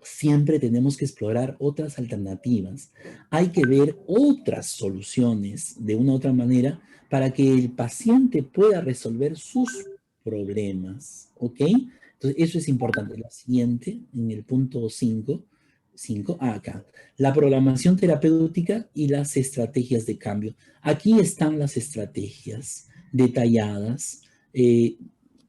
siempre tenemos que explorar otras alternativas. Hay que ver otras soluciones de una u otra manera para que el paciente pueda resolver sus problemas, ¿ok? Entonces, eso es importante. La siguiente, en el punto 5, acá, la programación terapéutica y las estrategias de cambio. Aquí están las estrategias detalladas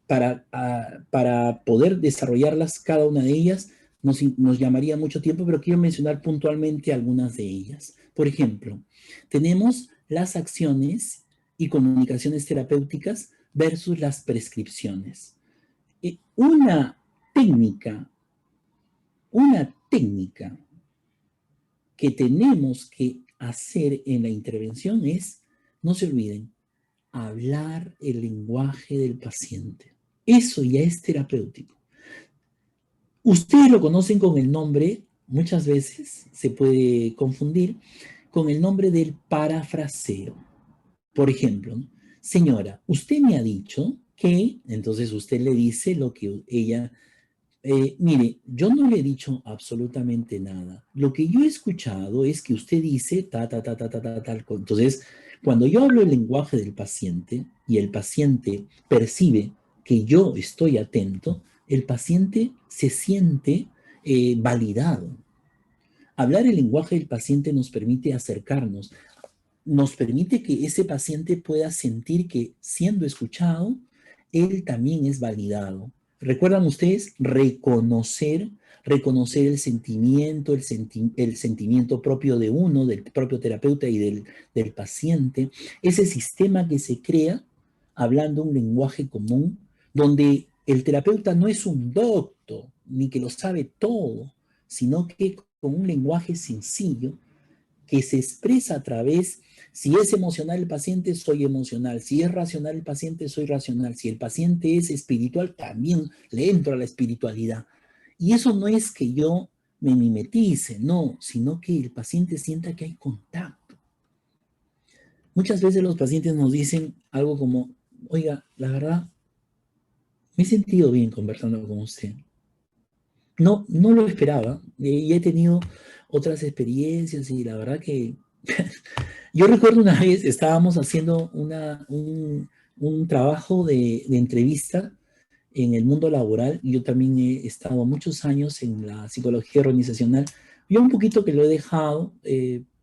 para poder desarrollarlas, cada una de ellas. Nos llamaría mucho tiempo, pero quiero mencionar puntualmente algunas de ellas. Por ejemplo, tenemos las acciones y comunicaciones terapéuticas versus las prescripciones. Una técnica que tenemos que hacer en la intervención es, no se olviden, hablar el lenguaje del paciente. Eso ya es terapéutico. Ustedes lo conocen con el nombre, muchas veces se puede confundir, con el nombre del parafraseo. Por ejemplo, señora, usted me ha dicho que, entonces usted le dice lo que ella, mire, yo no le he dicho absolutamente nada. Lo que yo he escuchado es que usted dice tal. Entonces, cuando yo hablo el lenguaje del paciente y el paciente percibe que yo estoy atento, el paciente se siente validado. Hablar el lenguaje del paciente nos permite acercarnos, nos permite que ese paciente pueda sentir que siendo escuchado, él también es validado. ¿Recuerdan ustedes? Reconocer el sentimiento, el sentimiento propio de uno, del propio terapeuta y del paciente. Ese sistema que se crea hablando un lenguaje común, donde el terapeuta no es un docto, ni que lo sabe todo, sino que con un lenguaje sencillo que se expresa a través, si es emocional el paciente, soy emocional, si es racional el paciente, soy racional, si el paciente es espiritual, también le entro a la espiritualidad. Y eso no es que yo me mimetice, no, sino que el paciente sienta que hay contacto. Muchas veces los pacientes nos dicen algo como, oiga, la verdad, me he sentido bien conversando con usted. No lo esperaba, y he tenido otras experiencias y la verdad que yo recuerdo una vez estábamos haciendo un trabajo de entrevista en el mundo laboral. Yo también he estado muchos años en la psicología organizacional. Yo un poquito que lo he dejado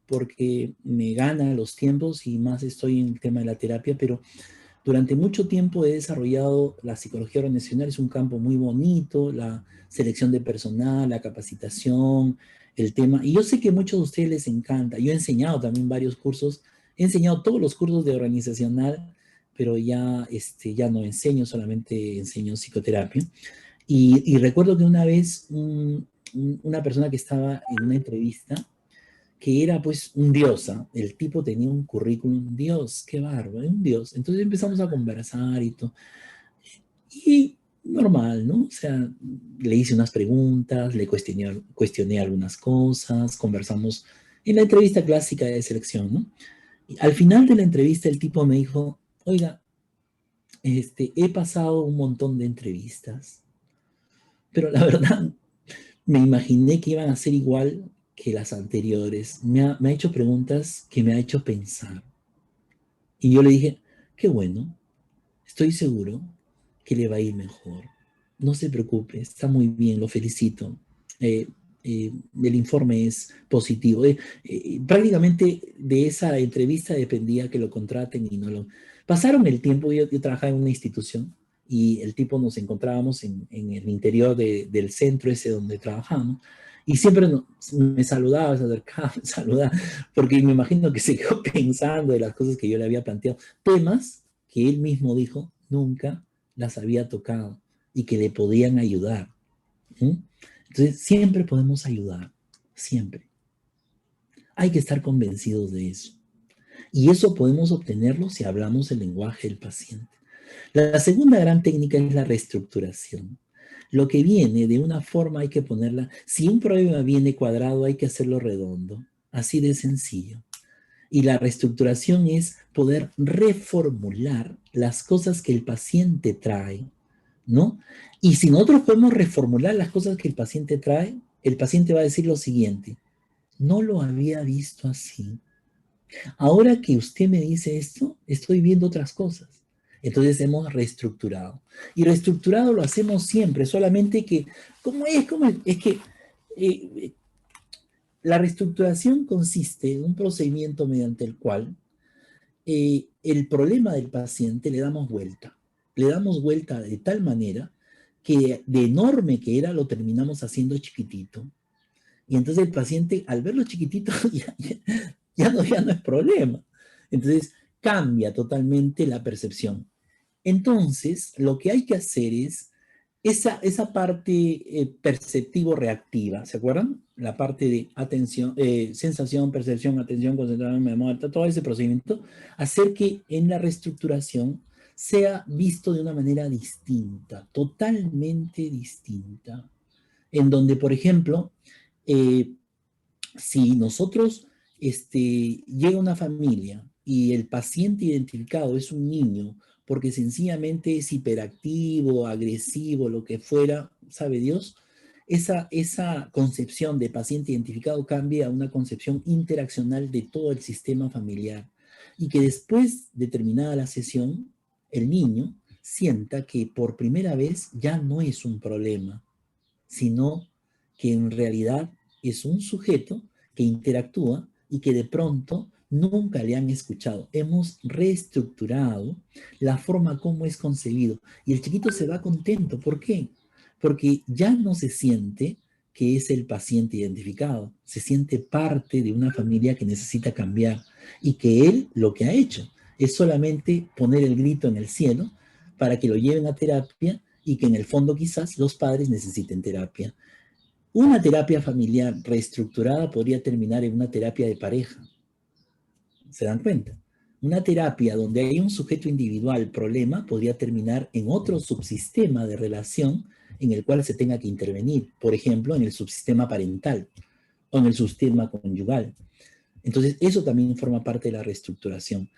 porque me gana los tiempos y más estoy en el tema de la terapia, pero durante mucho tiempo he desarrollado la psicología organizacional. Es un campo muy bonito, la selección de personal, la capacitación, el tema. Y yo sé que a muchos de ustedes les encanta. Yo he enseñado también varios cursos. He enseñado todos los cursos de organizacional, pero ya no enseño, solamente enseño psicoterapia. Y recuerdo que una vez una persona que estaba en una entrevista, que era pues un dios, el tipo tenía un currículum, Dios, qué bárbaro, un dios. Entonces empezamos a conversar y todo. Y normal, ¿no? O sea, le hice unas preguntas, le cuestioné algunas cosas, conversamos en la entrevista clásica de selección, ¿no? Y al final de la entrevista el tipo me dijo, oiga, he pasado un montón de entrevistas, pero la verdad me imaginé que iban a ser igual que las anteriores. Me ha hecho preguntas que me ha hecho pensar. Y yo le dije, qué bueno, estoy seguro que le va a ir mejor. No se preocupe, está muy bien, lo felicito. El informe es positivo. Prácticamente de esa entrevista dependía que lo contraten y no lo... Pasaron el tiempo, yo trabajaba en una institución y el tipo nos encontrábamos en el interior del centro ese donde trabajamos. Y siempre me saludaba, se acercaba, me saludaba, porque me imagino que se quedó pensando de las cosas que yo le había planteado. Temas que él mismo dijo nunca las había tocado y que le podían ayudar. Entonces, siempre podemos ayudar, siempre. Hay que estar convencidos de eso. Y eso podemos obtenerlo si hablamos el lenguaje del paciente. La segunda gran técnica es la reestructuración. Lo que viene de una forma hay que ponerla, si un problema viene cuadrado hay que hacerlo redondo, así de sencillo. Y la reestructuración es poder reformular las cosas que el paciente trae, ¿no? Y si nosotros podemos reformular las cosas que el paciente trae, el paciente va a decir lo siguiente: no lo había visto así. Ahora que usted me dice esto, estoy viendo otras cosas. Entonces hemos reestructurado. Y reestructurado lo hacemos siempre, solamente que, ¿cómo es? ¿Cómo es? Es que la reestructuración consiste en un procedimiento mediante el cual el problema del paciente le damos vuelta. Le damos vuelta de tal manera que de enorme que era, lo terminamos haciendo chiquitito. Y entonces el paciente, al verlo chiquitito, ya no es problema. Entonces cambia totalmente la percepción. Entonces, lo que hay que hacer es esa parte perceptivo-reactiva, ¿se acuerdan? La parte de atención, sensación, percepción, atención, concentración, memoria, todo ese procedimiento, hacer que en la reestructuración sea visto de una manera distinta, totalmente distinta. En donde, por ejemplo, si nosotros, llega una familia y el paciente identificado es un niño porque sencillamente es hiperactivo, agresivo, lo que fuera, sabe Dios, esa concepción de paciente identificado cambia a una concepción interaccional de todo el sistema familiar y que después de terminada la sesión, el niño sienta que por primera vez ya no es un problema, sino que en realidad es un sujeto que interactúa y que de pronto nunca le han escuchado. Hemos reestructurado la forma como es concebido y el chiquito se va contento. ¿Por qué? Porque ya no se siente que es el paciente identificado, se siente parte de una familia que necesita cambiar y que él lo que ha hecho es solamente poner el grito en el cielo para que lo lleven a terapia y que en el fondo quizás los padres necesiten terapia. Una terapia familiar reestructurada podría terminar en una terapia de pareja. ¿Se dan cuenta? Una terapia donde hay un sujeto individual problema podría terminar en otro subsistema de relación en el cual se tenga que intervenir. Por ejemplo, en el subsistema parental o en el subsistema conyugal. Entonces, eso también forma parte de la reestructuración.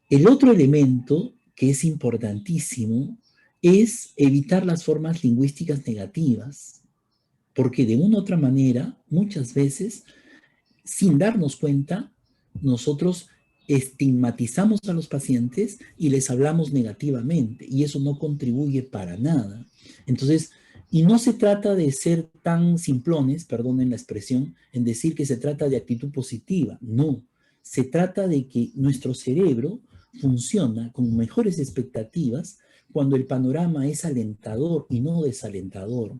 El otro elemento que es importantísimo es evitar las formas lingüísticas negativas, porque de una u otra manera, muchas veces, sin darnos cuenta, nosotros estigmatizamos a los pacientes y les hablamos negativamente, y eso no contribuye para nada. Entonces, y no se trata de ser tan simplones, perdonen la expresión, en decir que se trata de actitud positiva, no. Se trata de que nuestro cerebro funciona con mejores expectativas cuando el panorama es alentador y no desalentador.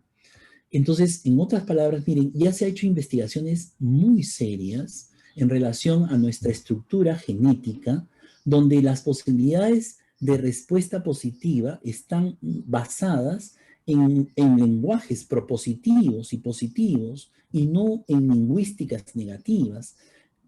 Entonces, en otras palabras, miren, ya se ha hecho investigaciones muy serias en relación a nuestra estructura genética, donde las posibilidades de respuesta positiva están basadas en lenguajes propositivos y positivos y no en lingüísticas negativas,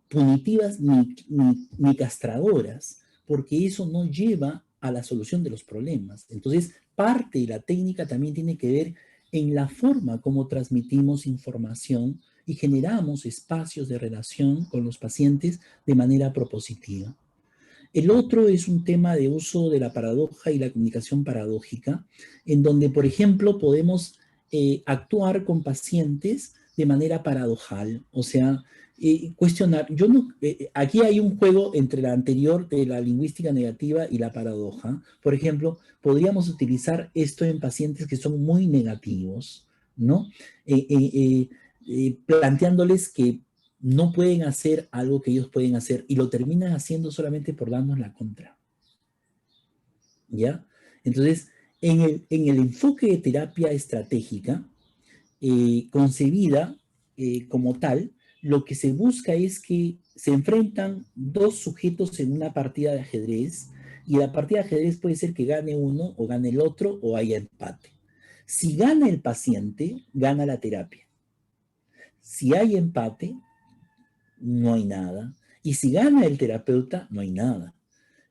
punitivas ni castradoras, porque eso no lleva a la solución de los problemas. Entonces, parte de la técnica también tiene que ver en la forma como transmitimos información y generamos espacios de relación con los pacientes de manera propositiva. El otro es un tema de uso de la paradoja y la comunicación paradójica, en donde, por ejemplo, podemos actuar con pacientes de manera paradojal, o sea, cuestionar. Aquí hay un juego entre la anterior de la lingüística negativa y la paradoja. Por ejemplo, podríamos utilizar esto en pacientes que son muy negativos, ¿no? Planteándoles que no pueden hacer algo que ellos pueden hacer y lo terminan haciendo solamente por darnos la contra. ¿Ya? Entonces, en el enfoque de terapia estratégica, concebida como tal, lo que se busca es que se enfrentan dos sujetos en una partida de ajedrez y la partida de ajedrez puede ser que gane uno o gane el otro o haya empate. Si gana el paciente, gana la terapia. Si hay empate, no hay nada. Y si gana el terapeuta, no hay nada.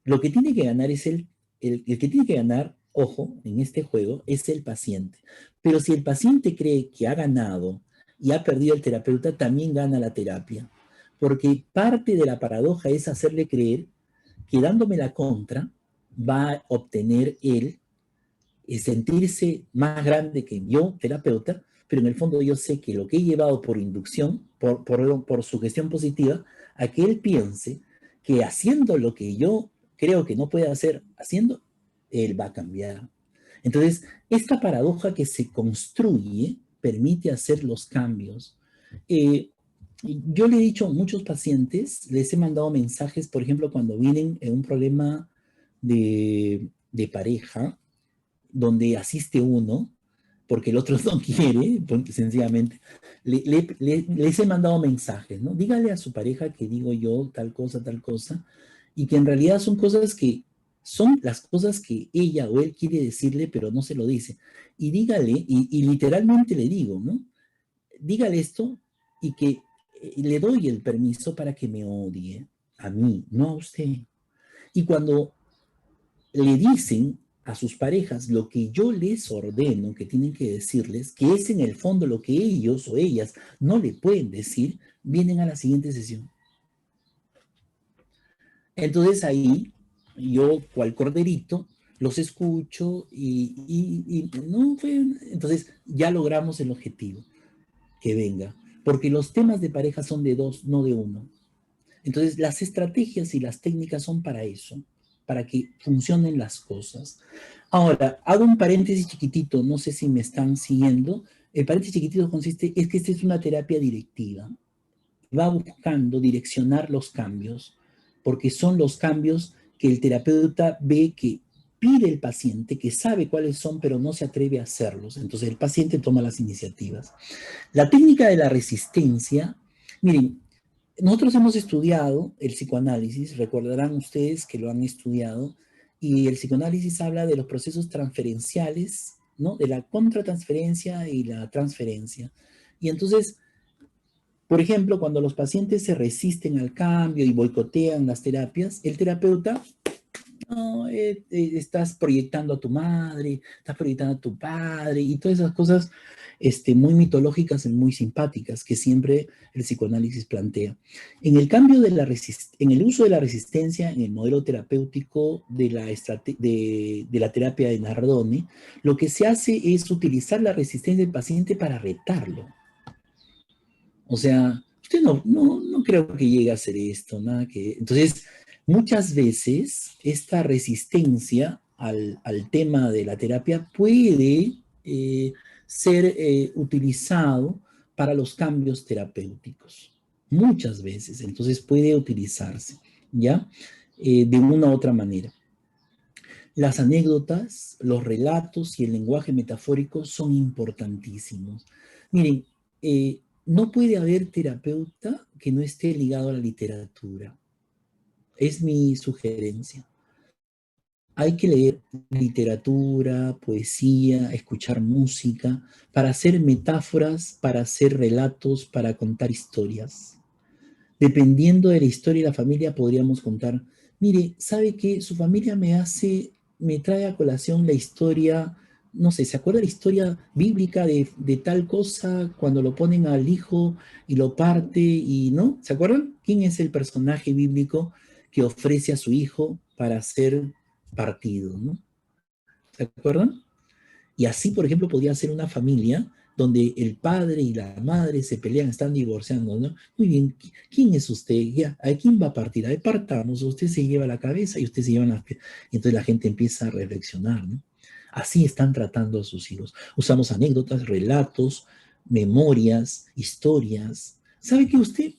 Lo que tiene que ganar es el que tiene que ganar, ojo, en este juego, es el paciente. Pero si el paciente cree que ha ganado y ha perdido el terapeuta, también gana la terapia. Porque parte de la paradoja es hacerle creer que dándome la contra, va a obtener él sentirse más grande que yo, terapeuta, pero en el fondo yo sé que lo que he llevado por inducción, por sugestión positiva, a que él piense que haciendo lo que yo creo que no puede hacer, haciendo, él va a cambiar. Entonces, esta paradoja que se construye permite hacer los cambios. Yo le he dicho a muchos pacientes, les he mandado mensajes, por ejemplo, cuando vienen en un problema de pareja, donde asiste uno, porque el otro no quiere, porque sencillamente, les he mandado mensajes, ¿no? Dígale a su pareja que digo yo tal cosa, y que en realidad son cosas que son las cosas que ella o él quiere decirle, pero no se lo dice. Y dígale, y literalmente le digo, ¿no? Dígale esto y que le doy el permiso para que me odie a mí, no a usted. Y cuando le dicen a sus parejas lo que yo les ordeno que tienen que decirles, que es en el fondo lo que ellos o ellas no le pueden decir, vienen a la siguiente sesión. Entonces ahí yo, cual corderito, los escucho y no fue, entonces ya logramos el objetivo, que venga, porque los temas de pareja son de dos, no de uno. Entonces las estrategias y las técnicas son para eso, para que funcionen las cosas. Ahora, hago un paréntesis chiquitito, no sé si me están siguiendo. El paréntesis chiquitito consiste, es que esta es una terapia directiva. Va buscando direccionar los cambios, porque son los cambios que el terapeuta ve que pide el paciente, que sabe cuáles son, pero no se atreve a hacerlos. Entonces el paciente toma las iniciativas. La técnica de la resistencia, miren, nosotros hemos estudiado el psicoanálisis, recordarán ustedes que lo han estudiado, y el psicoanálisis habla de los procesos transferenciales, ¿no? De la contratransferencia y la transferencia. Y entonces, por ejemplo, cuando los pacientes se resisten al cambio y boicotean las terapias, el terapeuta, no, estás proyectando a tu madre, estás proyectando a tu padre, y todas esas cosas muy mitológicas y muy simpáticas que siempre el psicoanálisis plantea. En el cambio de en el uso de la resistencia en el modelo terapéutico de la terapia de Nardone, lo que se hace es utilizar la resistencia del paciente para retarlo. O sea, usted no creo que llegue a hacer esto, nada que... Entonces, muchas veces esta resistencia al tema de la terapia puede ser utilizado para los cambios terapéuticos. Muchas veces, entonces puede utilizarse, ¿ya? De una u otra manera. Las anécdotas, los relatos y el lenguaje metafórico son importantísimos. Miren, no puede haber terapeuta que no esté ligado a la literatura. Es mi sugerencia. Hay que leer literatura, poesía, escuchar música, para hacer metáforas, para hacer relatos, para contar historias. Dependiendo de la historia de la familia, podríamos contar, mire, ¿sabe qué? Su familia me trae a colación la historia, no sé, ¿se acuerda la historia bíblica de tal cosa cuando lo ponen al hijo y lo parte y no? ¿Se acuerdan? ¿Quién es el personaje bíblico que ofrece a su hijo para ser partido, ¿no? ¿Se acuerdan? Y así, por ejemplo, podría ser una familia donde el padre y la madre se pelean, están divorciando, ¿no? Muy bien, ¿quién es usted? Ya, ¿a quién va a partir? A ver, partamos, usted se lleva la cabeza y usted se lleva las pies. Y entonces la gente empieza a reflexionar, ¿no? Así están tratando a sus hijos. Usamos anécdotas, relatos, memorias, historias. ¿Sabe que usted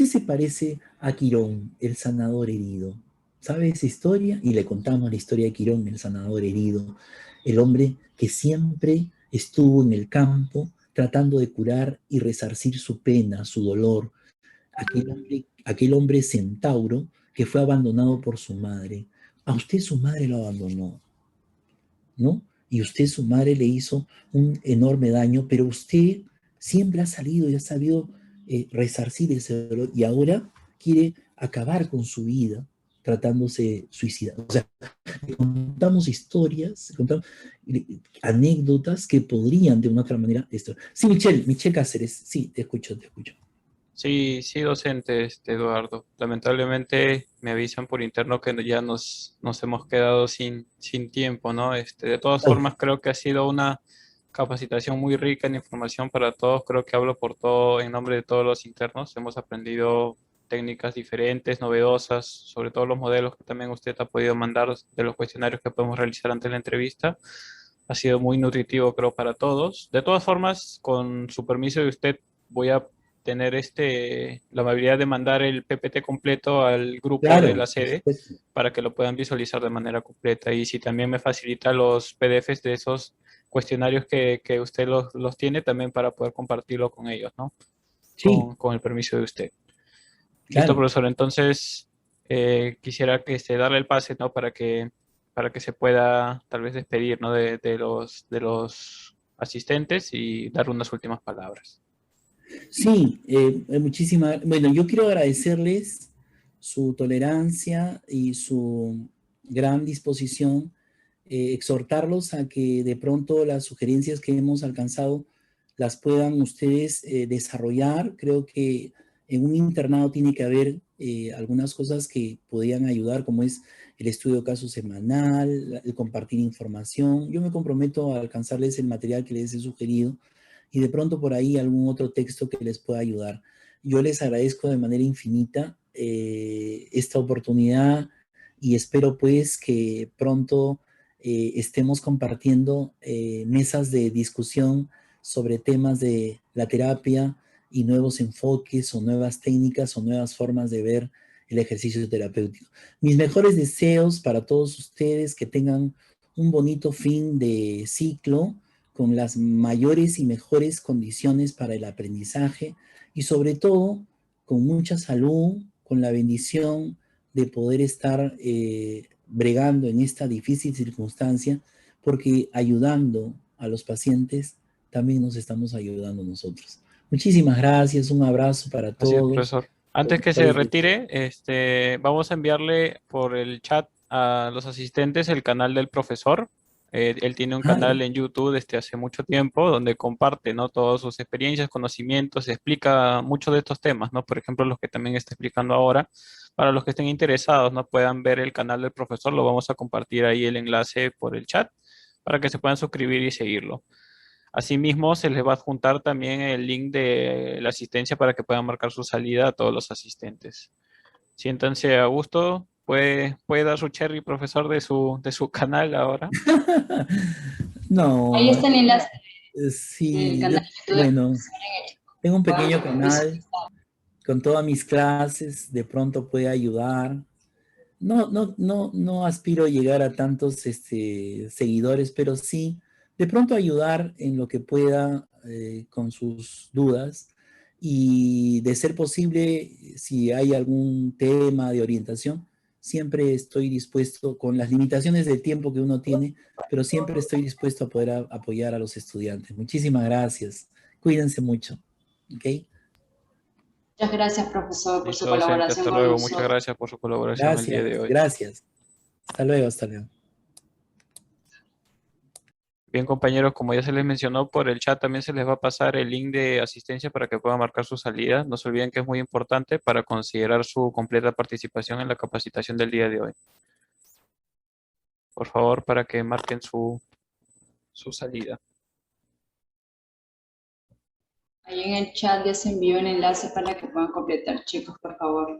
se parece a Quirón, el sanador herido? ¿Sabe esa historia? Y le contamos la historia de Quirón, el sanador herido, el hombre que siempre estuvo en el campo tratando de curar y resarcir su pena, su dolor. Aquel hombre centauro que fue abandonado por su madre. A usted su madre lo abandonó, ¿no? Y usted su madre le hizo un enorme daño, pero usted siempre ha salido y ha sabido resarcir ese dolor y ahora quiere acabar con su vida tratándose suicida. O sea, contamos historias, contamos anécdotas que podrían de una otra manera... Sí, Michelle Cáceres, sí, te escucho. Sí, docente, Eduardo. Lamentablemente me avisan por interno que ya nos hemos quedado sin tiempo, ¿no? De todas formas, creo que ha sido una capacitación muy rica en información para todos. Creo que hablo por todo, en nombre de todos los internos. Hemos aprendido técnicas diferentes, novedosas, sobre todo los modelos que también usted ha podido mandar de los cuestionarios que podemos realizar ante la entrevista. Ha sido muy nutritivo, creo, para todos. De todas formas, con su permiso de usted, voy a tener la amabilidad de mandar el PPT completo al grupo de Claro, la por sede supuesto. para que lo puedan visualizar de manera completa. Y si también me facilita los PDFs de esos cuestionarios que usted los tiene, también para poder compartirlo con ellos, ¿no? Sí, Con el permiso de usted. Listo, claro. profesor. Entonces, quisiera que darle el pase, ¿no? Para que se pueda tal vez despedir, ¿no? De los asistentes y dar unas últimas palabras. Sí, bueno, yo quiero agradecerles su tolerancia y su gran disposición, exhortarlos a que de pronto las sugerencias que hemos alcanzado las puedan ustedes desarrollar. Creo que en un internado tiene que haber algunas cosas que podrían ayudar, como es el estudio de caso semanal, el compartir información. Yo me comprometo a alcanzarles el material que les he sugerido y de pronto por ahí algún otro texto que les pueda ayudar. Yo les agradezco de manera infinita esta oportunidad y espero pues que pronto estemos compartiendo mesas de discusión sobre temas de la terapia y nuevos enfoques o nuevas técnicas o nuevas formas de ver el ejercicio terapéutico. Mis mejores deseos para todos ustedes, que tengan un bonito fin de ciclo con las mayores y mejores condiciones para el aprendizaje y sobre todo con mucha salud, con la bendición de poder estar bregando en esta difícil circunstancia, porque ayudando a los pacientes también nos estamos ayudando nosotros. Muchísimas gracias, un abrazo para Así es, todos. profesor. Antes que se Estoy- retire, vamos a enviarle por el chat a los asistentes el canal del profesor. Él tiene un Ah, canal en YouTube desde hace mucho tiempo donde comparte, ¿no? Todas sus experiencias, conocimientos, explica mucho de estos temas, ¿no? Por ejemplo, los que también está explicando ahora. Para los que estén interesados, ¿no? Puedan ver el canal del profesor, lo vamos a compartir ahí el enlace por el chat para que se puedan suscribir y seguirlo. Asimismo, se les va a adjuntar también el link de la asistencia para que puedan marcar su salida a todos los asistentes. Siéntanse a gusto. Puede dar su cherry, profesor, de su canal ahora. Ahí no, está el enlace del sí, canal de YouTube de bueno, profesor en el tengo un lugar pequeño de canal visualizar. con todas mis clases, de pronto puede ayudar. No aspiro a llegar a tantos seguidores, pero sí, de pronto ayudar en lo que pueda con sus dudas y de ser posible, si hay algún tema de orientación, siempre estoy dispuesto, con las limitaciones del tiempo que uno tiene, pero siempre estoy dispuesto a poder apoyar a los estudiantes. Muchísimas gracias. Cuídense mucho. ¿Ok? Muchas gracias, profesor, por su Listo, docente. colaboración Hasta con luego. Muchas nosotros. gracias por su colaboración el día de Gracias, hoy. gracias. Hasta luego, hasta luego. Bien, compañeros, como ya se les mencionó por el chat, también se les va a pasar el link de asistencia para que puedan marcar su salida. No se olviden que es muy importante para considerar su completa participación en la capacitación del día de hoy. Por favor, para que marquen su salida. Ahí en el chat ya se envió el enlace para que puedan completar, chicos, por favor.